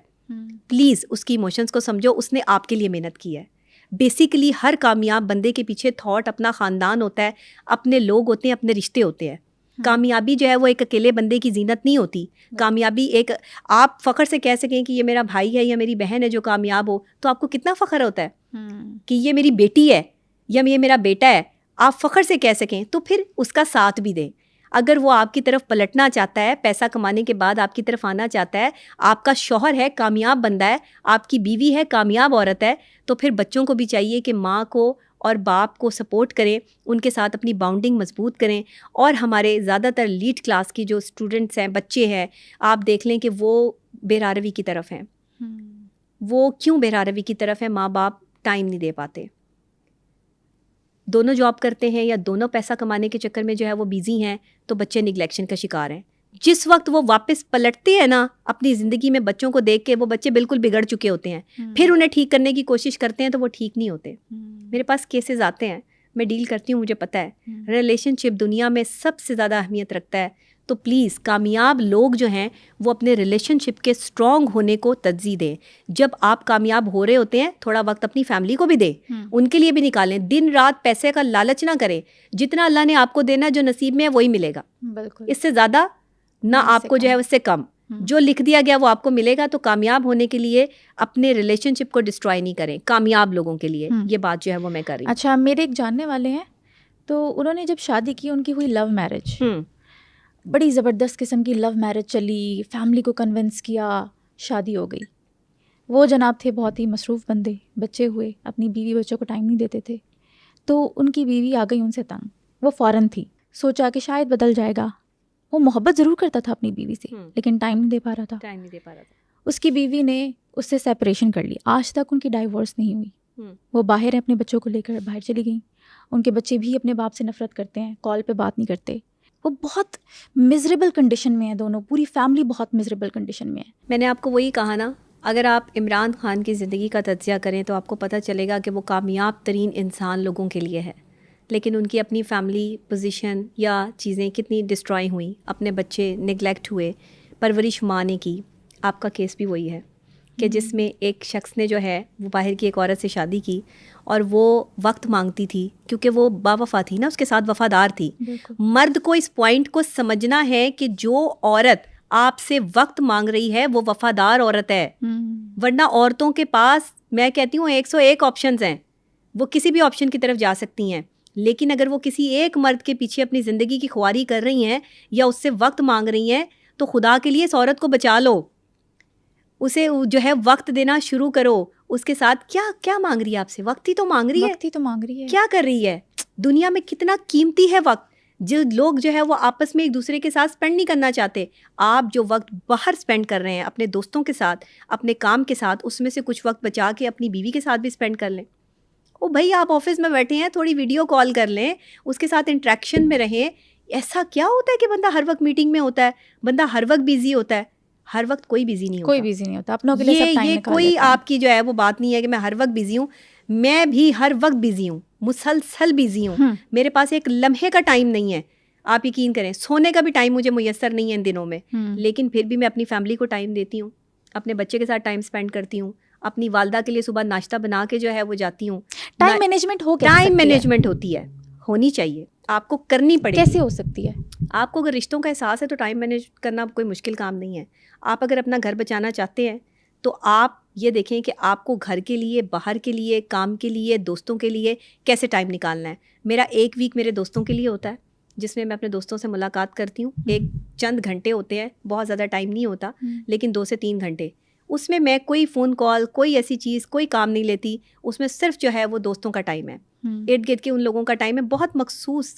پلیز اس کی ایموشنس کو سمجھو. اس نے آپ کے لیے محنت کی ہے. بیسیکلی ہر کامیاب بندے کے پیچھے تھاٹ اپنا خاندان ہوتا ہے, اپنے لوگ ہوتے ہیں, اپنے رشتے ہوتے ہیں. کامیابی جو ہے وہ ایک اکیلے بندے کی زینت نہیں ہوتی. کامیابی ایک, آپ فخر سے کہہ سکیں کہ یہ میرا بھائی ہے یا میری بہن ہے جو کامیاب ہو, تو آپ کو کتنا فخر ہوتا ہے کہ یہ میری بیٹی ہے یا یہ میرا بیٹا ہے. آپ فخر سے کہہ سکیں تو پھر اس کا ساتھ بھی دیں. اگر وہ آپ کی طرف پلٹنا چاہتا ہے, پیسہ کمانے کے بعد آپ کی طرف آنا چاہتا ہے, آپ کا شوہر ہے کامیاب بندہ ہے, آپ کی بیوی ہے کامیاب عورت ہے, تو پھر بچوں کو بھی چاہیے کہ ماں کو اور باپ کو سپورٹ کریں, ان کے ساتھ اپنی باؤنڈنگ مضبوط کریں. اور ہمارے زیادہ تر لیڈ کلاس کی جو اسٹوڈنٹس ہیں, بچے ہیں, آپ دیکھ لیں کہ وہ بے-راروی کی طرف ہیں. وہ کیوں بے-راروی کی طرف ہیں؟ ماں باپ ٹائم نہیں دے پاتے, دونوں جاب کرتے ہیں یا دونوں پیسہ کمانے کے چکر میں جو ہے وہ بیزی ہیں, تو بچے نگلیکشن کا شکار ہیں. جس وقت وہ واپس پلٹتے ہیں نا اپنی زندگی میں بچوں کو دیکھ کے، وہ بچے بالکل بگڑ چکے ہوتے ہیں، پھر انہیں ٹھیک کرنے کی کوشش کرتے ہیں تو وہ ٹھیک نہیں ہوتے. میرے پاس کیسز آتے ہیں، میں ڈیل کرتی ہوں، مجھے پتہ ہے ریلیشن شپ دنیا میں سب سے زیادہ اہمیت رکھتا ہے. تو پلیز کامیاب لوگ جو ہیں وہ اپنے ریلیشن شپ کے اسٹرانگ ہونے کو ترجیح دیں. جب آپ کامیاب ہو رہے ہوتے ہیں تھوڑا وقت اپنی فیملی کو بھی دیں، ان کے لیے بھی نکالیں. دن رات پیسے کا لالچ نہ کریں. جتنا اللہ نے آپ کو دینا جو نصیب میں ہے وہی ملے گا، بالکل اس سے زیادہ نہ آپ کو جو ہے اس سے کم. جو لکھ دیا گیا وہ آپ کو ملے گا. تو کامیاب ہونے کے لیے اپنے ریلیشن شپ کو ڈسٹرائے نہیں کریں. کامیاب لوگوں کے لیے یہ بات جو ہے وہ میں کر رہی ہوں. اچھا، میرے ایک جاننے والے ہیں، تو انہوں نے جب شادی کی ان کی ہوئی لو میرج، بڑی زبردست قسم کی لو میرج چلی، فیملی کو کنونس کیا، شادی ہو گئی. وہ جناب تھے بہت ہی مصروف بندے، بچے ہوئے، اپنی بیوی بچوں کو ٹائم نہیں دیتے تھے. تو ان کی بیوی آ گئی ان سے تنگ. وہ فوراً تھی، سوچا کہ شاید بدل جائے گا. وہ محبت ضرور کرتا تھا اپنی بیوی سے، لیکن ٹائم نہیں دے پا رہا تھا. اس کی بیوی نے اس سے سیپریشن کر لی. آج تک ان کی ڈائیورس نہیں ہوئی. وہ باہر ہیں، اپنے بچوں کو لے کر باہر چلی گئیں. ان کے بچے بھی اپنے باپ سے نفرت کرتے ہیں، کال پہ بات نہیں کرتے. وہ بہت مزریبل کنڈیشن میں ہیں دونوں، پوری فیملی بہت مزریبل کنڈیشن میں ہے. میں نے آپ کو وہی کہا نا، اگر آپ عمران خان کی زندگی کا تجزیہ کریں تو آپ کو پتہ چلے گا کہ وہ کامیاب ترین انسان لوگوں کے لیے ہے، لیکن ان کی اپنی فیملی پوزیشن یا چیزیں کتنی ڈسٹرائے ہوئیں، اپنے بچے نگلیکٹ ہوئے، پرورش ماں نے کی. آپ کا کیس بھی وہی ہے کہ جس میں ایک شخص نے جو ہے وہ باہر کی ایک عورت سے شادی کی اور وہ وقت مانگتی تھی کیونکہ وہ باوفا تھی نا، اس کے ساتھ وفادار تھی. مرد کو اس پوائنٹ کو سمجھنا ہے کہ جو عورت آپ سے وقت مانگ رہی ہے وہ وفادار عورت ہے، ورنہ عورتوں کے پاس میں کہتی ہوں 101 آپشنز ہیں، وہ کسی بھی آپشن کی طرف جا سکتی ہیں. لیکن اگر وہ کسی ایک مرد کے پیچھے اپنی زندگی کی خواری کر رہی ہیں یا اس سے وقت مانگ رہی ہیں تو خدا کے لیے اس عورت کو بچا لو، اسے جو ہے وقت دینا شروع کرو. اس کے ساتھ کیا مانگ رہی ہے آپ سے؟ وقت ہی تو مانگ رہی ہے. کیا کر رہی ہے؟ دنیا میں کتنا قیمتی ہے وقت. جو لوگ جو ہے وہ آپس میں ایک دوسرے کے ساتھ اسپینڈ نہیں کرنا چاہتے. آپ جو وقت باہر اسپینڈ کر رہے ہیں اپنے دوستوں کے ساتھ، اپنے کام کے ساتھ، اس میں سے کچھ وقت بچا کے اپنی بیوی کے ساتھ بھی اسپینڈ کر لیں. او بھائی آپ آفس میں بیٹھے ہیں، تھوڑی ویڈیو کال کر لیں، اس کے ساتھ انٹریکشن میں رہیں. ایسا کیا ہوتا ہے کہ بندہ ہر وقت میٹنگ میں ہوتا ہے، بندہ ہر وقت بیزی ہوتا ہے؟ ہر وقت کوئی بیزی نہیں ہوتا، اپنوں کے لیے سب ٹائم یہ کوئی آپ کی جو ہے وہ بات نہیں ہے کہ میں ہر وقت بیزی ہوں. میں بھی ہر وقت بیزی ہوں، مسلسل بیزی ہوں. میرے پاس ایک لمحے کا ٹائم نہیں ہے. آپ یقین کریں سونے کا بھی ٹائم مجھے میسر نہیں ہے ان دنوں میں، لیکن پھر بھی میں اپنی فیملی کو ٹائم دیتی ہوں، اپنے بچے کے ساتھ ٹائم اسپینڈ کرتی ہوں، اپنی والدہ کے لیے صبح ناشتہ بنا کے جو ہے وہ جاتی ہوں. ٹائم مینجمنٹ ہوتی ہے، ہونی چاہیے، آپ کو کرنی پڑے گی. کیسے ہو سکتی ہے؟ آپ کو اگر رشتوں کا احساس ہے تو ٹائم مینیج کرنا کوئی مشکل کام نہیں ہے. آپ اگر اپنا گھر بچانا چاہتے ہیں تو آپ یہ دیکھیں کہ آپ کو گھر کے لیے، باہر کے لیے، کام کے لیے، دوستوں کے لیے کیسے ٹائم نکالنا ہے. میرا ایک ویک میرے دوستوں کے لیے ہوتا ہے جس میں اپنے دوستوں سے ملاقات کرتی ہوں. ایک چند گھنٹے ہوتے ہیں، بہت زیادہ ٹائم نہیں ہوتا، لیکن 2 سے 3 گھنٹے. اس میں میں کوئی فون کال، کوئی ایسی چیز، کوئی کام نہیں لیتی. اس میں صرف جو ہے وہ دوستوں کا ٹائم ہے، ارد گرد کے ان لوگوں کا ٹائم ہے. بہت مخصوص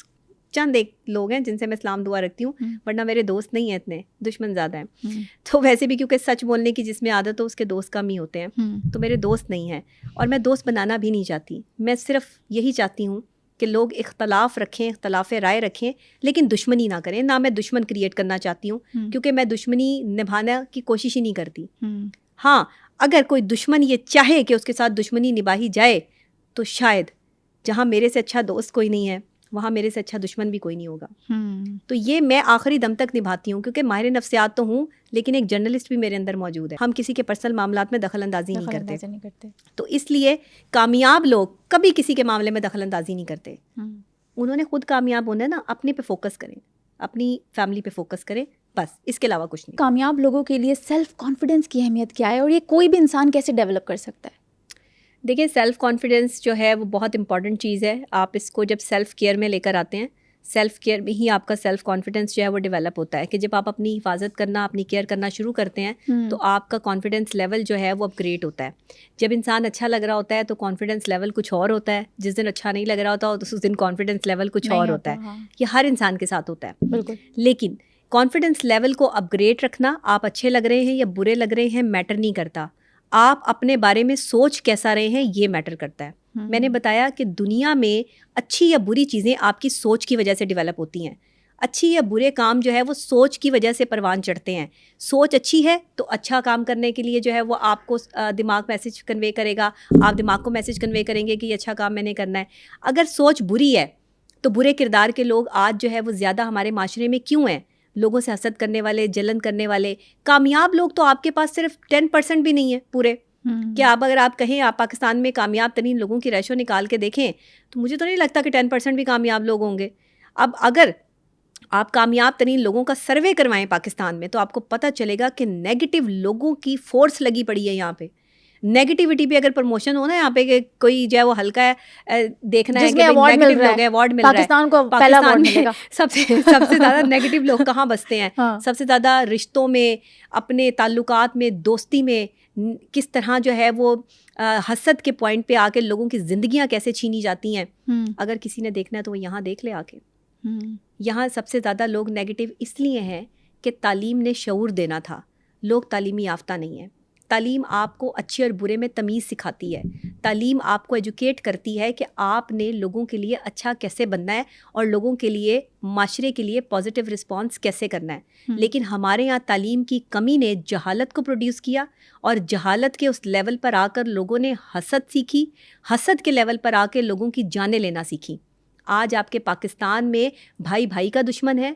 چند ایک لوگ ہیں جن سے میں سلام دعا رکھتی ہوں، ورنہ میرے دوست نہیں ہیں اتنے، دشمن زیادہ ہیں. تو ویسے بھی کیونکہ سچ بولنے کی جس میں عادت ہو اس کے دوست کم ہی ہوتے ہیں، تو میرے دوست نہیں ہیں اور میں دوست بنانا بھی نہیں چاہتی. میں صرف یہی چاہتی ہوں کہ لوگ اختلاف رکھیں، اختلاف رائے رکھیں، لیکن دشمنی نہ کریں. نہ میں دشمن کریٹ کرنا چاہتی ہوں کیونکہ میں دشمنی نبھانے کی کوشش ہی نہیں کرتی. ہاں اگر کوئی دشمن یہ چاہے کہ اس کے ساتھ دشمنی نبھائی جائے تو شاید جہاں میرے سے اچھا دوست کوئی نہیں ہے وہاں میرے سے اچھا دشمن بھی کوئی نہیں ہوگا. تو یہ میں آخری دم تک نبھاتی ہوں کیونکہ ماہر نفسیات تو ہوں لیکن ایک جرنلسٹ بھی میرے اندر موجود ہے. ہم کسی کے پرسنل معاملات میں دخل اندازی نہیں کرتے. تو اس لیے کامیاب لوگ کبھی کسی کے معاملے میں دخل اندازی نہیں کرتے. انہوں نے خود کامیاب ہونا ہے نا، اپنے پہ فوکس کریں، اپنی فیملی پہ فوکس کریں، بس اس کے علاوہ کچھ نہیں. کامیاب لوگوں کے لیے سیلف کانفیڈنس کی اہمیت کیا ہے اور یہ کوئی بھی انسان کیسے ڈیولپ کر سکتا ہے؟ دیکھیں سیلف کانفیڈنس جو ہے وہ بہت امپورٹنٹ چیز ہے. آپ اس کو جب سیلف کیئر میں لے کر آتے ہیں، سیلف کیئر میں ہی آپ کا سیلف کانفیڈنس جو ہے وہ ڈیولپ ہوتا ہے کہ جب آپ اپنی حفاظت کرنا، اپنی کیئر کرنا شروع کرتے ہیں تو آپ کا کانفیڈنس لیول جو ہے وہ اپ گریڈ ہوتا ہے. جب انسان اچھا لگ رہا ہوتا ہے تو کانفیڈنس لیول کچھ اور ہوتا ہے، جس دن اچھا نہیں لگ رہا ہوتا تو اس دن کانفیڈنس لیول کچھ اور ہوتا ہے. یہ ہر انسان کے ساتھ ہوتا ہے. بالکل. لیکن کانفیڈنس لیول کو اپ گریڈ رکھنا، آپ اچھے لگ رہے ہیں یا برے لگ رہے ہیں میٹر نہیں کرتا. آپ اپنے بارے میں سوچ کیسا رہے ہیں یہ میٹر کرتا ہے. میں نے بتایا کہ دنیا میں اچھی یا بری چیزیں آپ کی سوچ کی وجہ سے ڈیولپ ہوتی ہیں. اچھی یا برے کام جو ہے وہ سوچ کی وجہ سے پروان چڑھتے ہیں. سوچ اچھی ہے تو اچھا کام کرنے کے لیے جو ہے وہ آپ کو دماغ میسج کنوے کرے گا, آپ دماغ کو میسج کنوے کریں گے کہ یہ اچھا کام میں نے کرنا ہے. اگر سوچ بری ہے تو برے کردار کے لوگ آج جو ہے وہ زیادہ ہمارے معاشرے میں کیوں ہیں؟ لوگوں سے حسد کرنے والے, جلن کرنے والے. کامیاب لوگ تو آپ کے پاس صرف 10% بھی نہیں ہے پورے. کہ آپ اگر آپ کہیں آپ پاکستان میں کامیاب ترین لوگوں کی ریشو نکال کے دیکھیں تو مجھے تو نہیں لگتا کہ 10% بھی کامیاب لوگ ہوں گے. اب اگر آپ کامیاب ترین لوگوں کا سروے کروائیں پاکستان میں تو آپ کو پتہ چلے گا کہ نیگیٹو لوگوں کی فورس لگی پڑی ہے یہاں پہ. نیگیٹیوٹی پہ اگر پروموشن ہونا ہے یہاں پہ کہ کوئی جو ہے وہ ہلکا ہے دیکھنا ہے کہ نیگیٹو لوگ ہیں, ایوارڈ مل رہا ہے, پاکستان کو پہلا ایوارڈ ملے گا. سب سے زیادہ نیگیٹو لوگ کہاں بستے ہیں؟ سب سے زیادہ رشتوں میں, اپنے تعلقات میں, دوستی میں کس طرح جو ہے وہ حسد کے پوائنٹ پہ آ کے لوگوں کی زندگیاں کیسے چھینی جاتی ہیں. اگر کسی نے دیکھنا ہے تو وہ یہاں دیکھ لے آ کے. یہاں سب سے زیادہ لوگ نیگیٹو اس لیے ہیں کہ تعلیم نے شعور دینا تھا. لوگ تعلیمی یافتہ نہیں ہیں. تعلیم آپ کو اچھے اور برے میں تمیز سکھاتی ہے. تعلیم آپ کو ایجوکیٹ کرتی ہے کہ آپ نے لوگوں کے لیے اچھا کیسے بننا ہے اور لوگوں کے لیے, معاشرے کے لیے پازیٹیو رسپانس کیسے کرنا ہے. لیکن ہمارے یہاں تعلیم کی کمی نے جہالت کو پروڈیوس کیا, اور جہالت کے اس لیول پر آ کر لوگوں نے حسد سیکھی. حسد کے لیول پر آ کے لوگوں کی جانیں لینا سیکھی. آج آپ کے پاکستان میں بھائی بھائی کا دشمن ہے,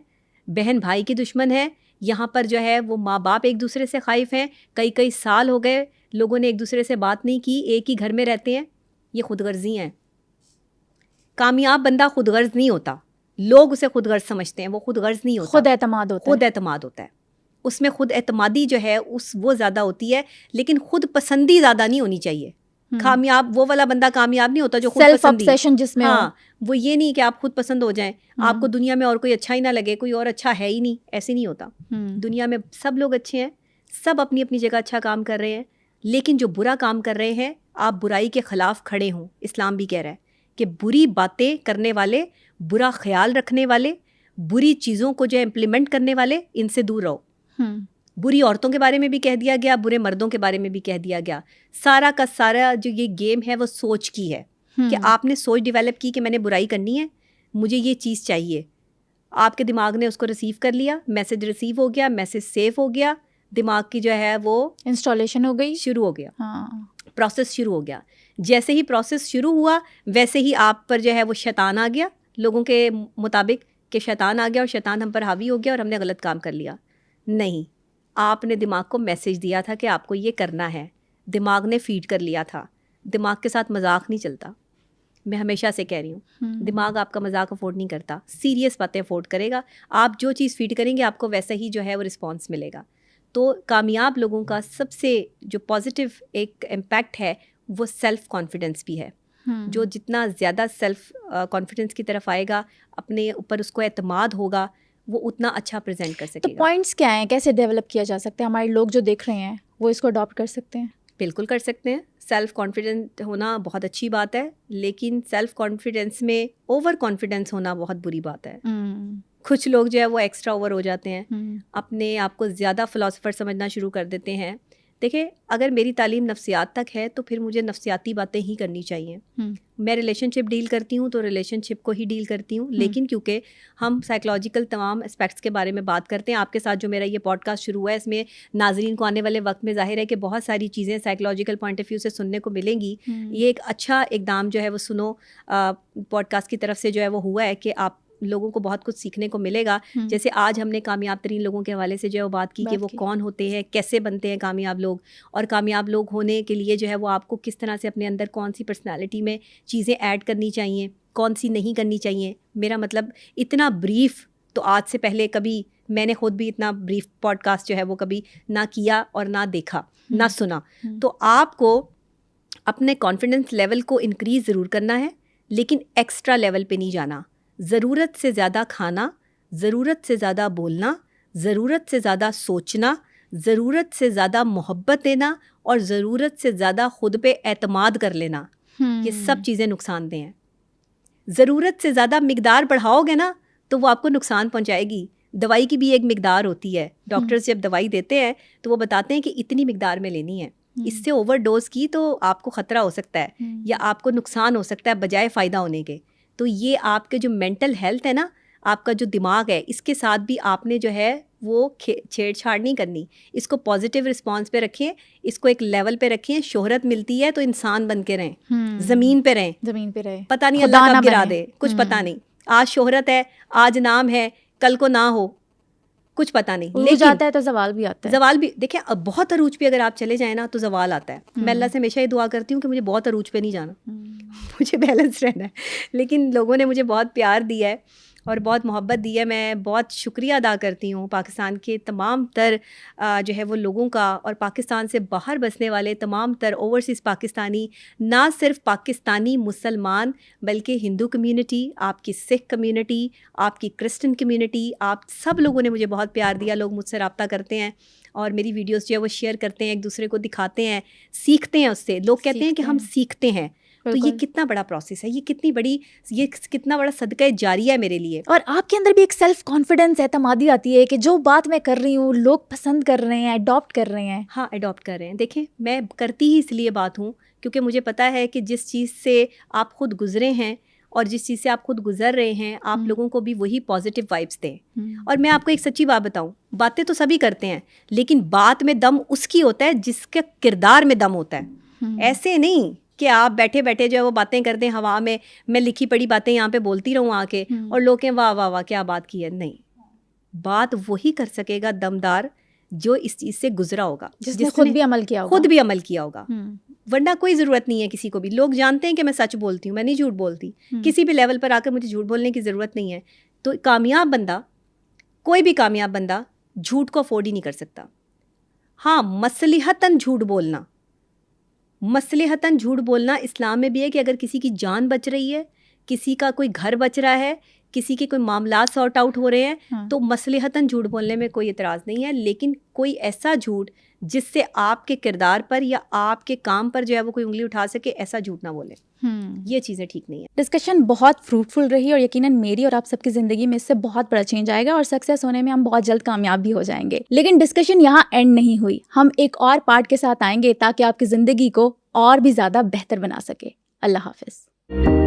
بہن بھائی کی دشمن ہے. یہاں پر جو ہے وہ ماں باپ ایک دوسرے سے خائف ہیں. کئی سال ہو گئے لوگوں نے ایک دوسرے سے بات نہیں کی, ایک ہی گھر میں رہتے ہیں. یہ خود غرضی ہیں. کامیاب بندہ خود غرض نہیں ہوتا. لوگ اسے خود غرض سمجھتے ہیں, وہ خود غرض نہیں ہوتا. خود اعتماد ہوتا ہے. خود اعتماد ہوتا ہے. اس میں خود اعتمادی جو ہے وہ زیادہ ہوتی ہے, لیکن خود پسندی زیادہ نہیں ہونی چاہیے. کامیاب وہ والا بندہ کامیاب نہیں ہوتا جو خود سیلف obsession جس میں ہاں, وہ یہ نہیں کہ آپ خود پسند ہو جائیں, آپ کو دنیا میں اور کوئی اچھا ہی نہ لگے, کوئی اور اچھا ہے ہی نہیں, ایسے نہیں ہوتا. دنیا میں سب لوگ اچھے ہیں, سب اپنی اپنی جگہ اچھا کام کر رہے ہیں, لیکن جو برا کام کر رہے ہیں آپ برائی کے خلاف کھڑے ہوں. اسلام بھی کہہ رہا ہے کہ بری باتیں کرنے والے, برا خیال رکھنے والے, بری چیزوں کو جو امپلیمنٹ کرنے والے, ان سے دور رہو. بری عورتوں کے بارے میں بھی کہہ دیا گیا, برے مردوں کے بارے میں بھی کہہ دیا گیا. سارا کا سارا جو یہ گیم ہے وہ سوچ کی ہے کہ آپ نے سوچ ڈیولپ کی کہ میں نے برائی کرنی ہے, مجھے یہ چیز چاہیے. آپ کے دماغ نے اس کو ریسیو کر لیا, میسج ریسیو ہو گیا, میسج سیو ہو گیا, دماغ کی جو ہے وہ انسٹالیشن ہو گئی, شروع ہو گیا, پروسیس شروع ہو گیا. جیسے ہی پروسیس شروع ہوا ویسے ہی آپ پر جو ہے وہ شیطان آ گیا, لوگوں کے مطابق کہ شیطان آ گیا اور شیطان ہم پر حاوی ہو گیا اور ہم نے غلط کام کر لیا. نہیں, آپ نے دماغ کو میسج دیا تھا کہ آپ کو یہ کرنا ہے, دماغ نے فیڈ کر لیا تھا. دماغ کے ساتھ مذاق نہیں چلتا. میں ہمیشہ سے کہہ رہی ہوں, دماغ آپ کا مذاق افورڈ نہیں کرتا, سیریس باتیں افورڈ کرے گا. آپ جو چیز فیڈ کریں گے آپ کو ویسا ہی جو ہے وہ رسپانس ملے گا. تو کامیاب لوگوں کا سب سے جو پازیٹیو ایک امپیکٹ ہے وہ سیلف کانفیڈنس بھی ہے. جو جتنا زیادہ سیلف کانفیڈنس کی طرف آئے گا, اپنے اوپر اس کو اعتماد ہوگا, وہ اتنا اچھا پریزنٹ کر سکے گا. تو پوائنٹس کیا ہیں, کیسے ڈیولپ کیا جا سکتا ہے؟ ہمارے لوگ جو دیکھ رہے ہیں وہ اس کو اڈاپٹ کر سکتے ہیں؟ بالکل کر سکتے ہیں. سیلف کانفیڈنٹ ہونا بہت اچھی بات ہے, لیکن سیلف کانفیڈنس میں اوور کانفیڈنس ہونا بہت بری بات ہے. کچھ لوگ جو ہے وہ ایکسٹرا اوور ہو جاتے ہیں, اپنے آپ کو زیادہ فلاسفر سمجھنا شروع کر دیتے ہیں. دیکھیں, اگر میری تعلیم نفسیات تک ہے تو پھر مجھے نفسیاتی باتیں ہی کرنی چاہیے. میں ریلیشن شپ ڈیل کرتی ہوں تو ریلیشن شپ کو ہی ڈیل کرتی ہوں, لیکن کیونکہ ہم سائیکلوجیکل تمام اسپیکٹس کے بارے میں بات کرتے ہیں. آپ کے ساتھ جو میرا یہ پوڈ کاسٹ شروع ہوا ہے اس میں ناظرین کو آنے والے وقت میں ظاہر ہے کہ بہت ساری چیزیں سائیکلوجیکل پوائنٹ آف ویو سے سننے کو ملیں گی. یہ ایک اچھا اقدام جو ہے وہ سنو پوڈ کاسٹ کی طرف سے جو ہے وہ ہوا ہے کہ آپ لوگوں کو بہت کچھ سیکھنے کو ملے گا. جیسے آج ہم نے کامیاب ترین لوگوں کے حوالے سے جو ہے وہ بات کی کہ وہ کون ہوتے ہیں, کیسے بنتے ہیں کامیاب لوگ, اور کامیاب لوگ ہونے کے لیے جو ہے وہ آپ کو کس طرح سے اپنے اندر کون سی پرسنالٹی میں چیزیں ایڈ کرنی چاہیے, کون سی نہیں کرنی چاہیے. میرا مطلب اتنا بریف تو آج سے پہلے کبھی میں نے خود بھی اتنا بریف پوڈ کاسٹ جو ہے وہ کبھی نہ کیا اور نہ دیکھا نہ سنا. تو آپ کو اپنے کانفیڈنس لیول کو انکریز ضرور کرنا ہے, لیکن ایکسٹرا لیول پہ نہیں جانا. ضرورت سے زیادہ کھانا, ضرورت سے زیادہ بولنا, ضرورت سے زیادہ سوچنا, ضرورت سے زیادہ محبت دینا, اور ضرورت سے زیادہ خود پہ اعتماد کر لینا, یہ سب چیزیں نقصان دہ ہیں. ضرورت سے زیادہ مقدار بڑھاؤ گے نا تو وہ آپ کو نقصان پہنچائے گی. دوائی کی بھی ایک مقدار ہوتی ہے. ڈاکٹرز جب دوائی دیتے ہیں تو وہ بتاتے ہیں کہ اتنی مقدار میں لینی ہے, اس سے اوور ڈوز کی تو آپ کو خطرہ ہو سکتا ہے یا آپ کو نقصان ہو سکتا ہے بجائے فائدہ ہونے کے. تو یہ آپ کے جو مینٹل ہیلتھ ہے نا, آپ کا جو دماغ ہے اس کے ساتھ بھی آپ نے جو ہے وہ چھیڑ چھاڑ نہیں کرنی. اس کو پازیٹیو رسپانس پہ رکھیں, اس کو ایک لیول پہ رکھیں. شہرت ملتی ہے تو انسان بن کے رہیں, زمین پہ رہیں, پتہ نہیں اللہ کب گرا دے, کچھ پتہ نہیں. آج شہرت ہے, آج نام ہے, کل کو نہ ہو, کچھ پتہ نہیں. عروج آتا ہے تو زوال بھی آتا ہے. زوال بھی دیکھیں, اب بہت عروج پہ اگر آپ چلے جائیں نا تو زوال آتا ہے. میں اللہ سے ہمیشہ یہ دعا کرتی ہوں کہ مجھے بہت عروج پہ نہیں جانا, مجھے بیلنس رہنا ہے. لیکن لوگوں نے مجھے بہت پیار دیا ہے اور بہت محبت دی ہے. میں بہت شکریہ ادا کرتی ہوں پاکستان کے تمام تر جو ہے وہ لوگوں کا, اور پاکستان سے باہر بسنے والے تمام تر اوورسیز پاکستانی, نہ صرف پاکستانی مسلمان بلکہ ہندو کمیونٹی, آپ کی سکھ کمیونٹی, آپ کی کرسچن کمیونٹی, آپ سب لوگوں نے مجھے بہت پیار دیا. لوگ مجھ سے رابطہ کرتے ہیں اور میری ویڈیوز جو ہے وہ شیئر کرتے ہیں, ایک دوسرے کو دکھاتے ہیں, سیکھتے ہیں اس سے. لوگ کہتے ہیں کہ ہم سیکھتے ہیں. تو یہ کتنا بڑا پروسیس ہے, یہ کتنا بڑا صدقہ جاریہ ہے میرے لیے. اور آپ کے اندر بھی ایک سیلف کانفیڈنس, اعتمادی آتی ہے کہ جو بات میں کر رہی ہوں لوگ پسند کر رہے ہیں, اڈاپٹ کر رہے ہیں. ہاں, اڈاپٹ کر رہے ہیں. دیکھیں, میں کرتی ہی اس لیے بات ہوں کیونکہ مجھے پتا ہے کہ جس چیز سے آپ خود گزرے ہیں اور جس چیز سے آپ خود گزر رہے ہیں, آپ لوگوں کو بھی وہی پازیٹیو وائبس دیں. اور میں آپ کو ایک سچی بات بتاؤں, باتیں تو سبھی کرتے ہیں لیکن بات میں دم اس کی ہوتا ہے جس کے کردار میں دم ہوتا ہے. ایسے نہیں کہ آپ بیٹھے بیٹھے جو ہے وہ باتیں کر دیں ہوا میں لکھی پڑھی باتیں یہاں پہ بولتی رہوں آ کے اور لوگ کہیں واہ واہ واہ کیا بات کی ہے. نہیں, بات وہی کر سکے گا دمدار جو اس چیز سے گزرا ہوگا, جس نے خود بھی عمل کیا ہوگا. ورنہ کوئی ضرورت نہیں ہے کسی کو بھی. لوگ جانتے ہیں کہ میں سچ بولتی ہوں, میں نہیں جھوٹ بولتی. کسی بھی لیول پر آ کر مجھے جھوٹ بولنے کی ضرورت نہیں ہے. تو کامیاب بندہ, کوئی بھی کامیاب بندہ جھوٹ کو افورڈ ہی نہیں کر سکتا. ہاں, مصلحتاً جھوٹ بولنا اسلام میں بھی ہے کہ اگر کسی کی جان بچ رہی ہے, کسی کا کوئی گھر بچ رہا ہے, کسی کے کوئی معاملات سارٹ آؤٹ ہو رہے ہیں تو مصلحتاً جھوٹ بولنے میں کوئی اعتراض نہیں ہے. لیکن کوئی ایسا جھوٹ جس سے آپ کے کردار پر یا آپ کے کام پر جو ہے وہ کوئی انگلی اٹھا سکے, ایسا جھوٹ نہ بولے. یہ چیزیں ٹھیک نہیں ہیں. ڈسکشن بہت فروٹفل رہی اور یقیناً میری اور آپ سب کی زندگی میں اس سے بہت بڑا چینج آئے گا اور سکسیس ہونے میں ہم بہت جلد کامیاب بھی ہو جائیں گے. لیکن ڈسکشن یہاں اینڈ نہیں ہوئی, ہم ایک اور پارٹ کے ساتھ آئیں گے تاکہ آپ کی زندگی کو اور بھی زیادہ بہتر بنا سکے. اللہ حافظ.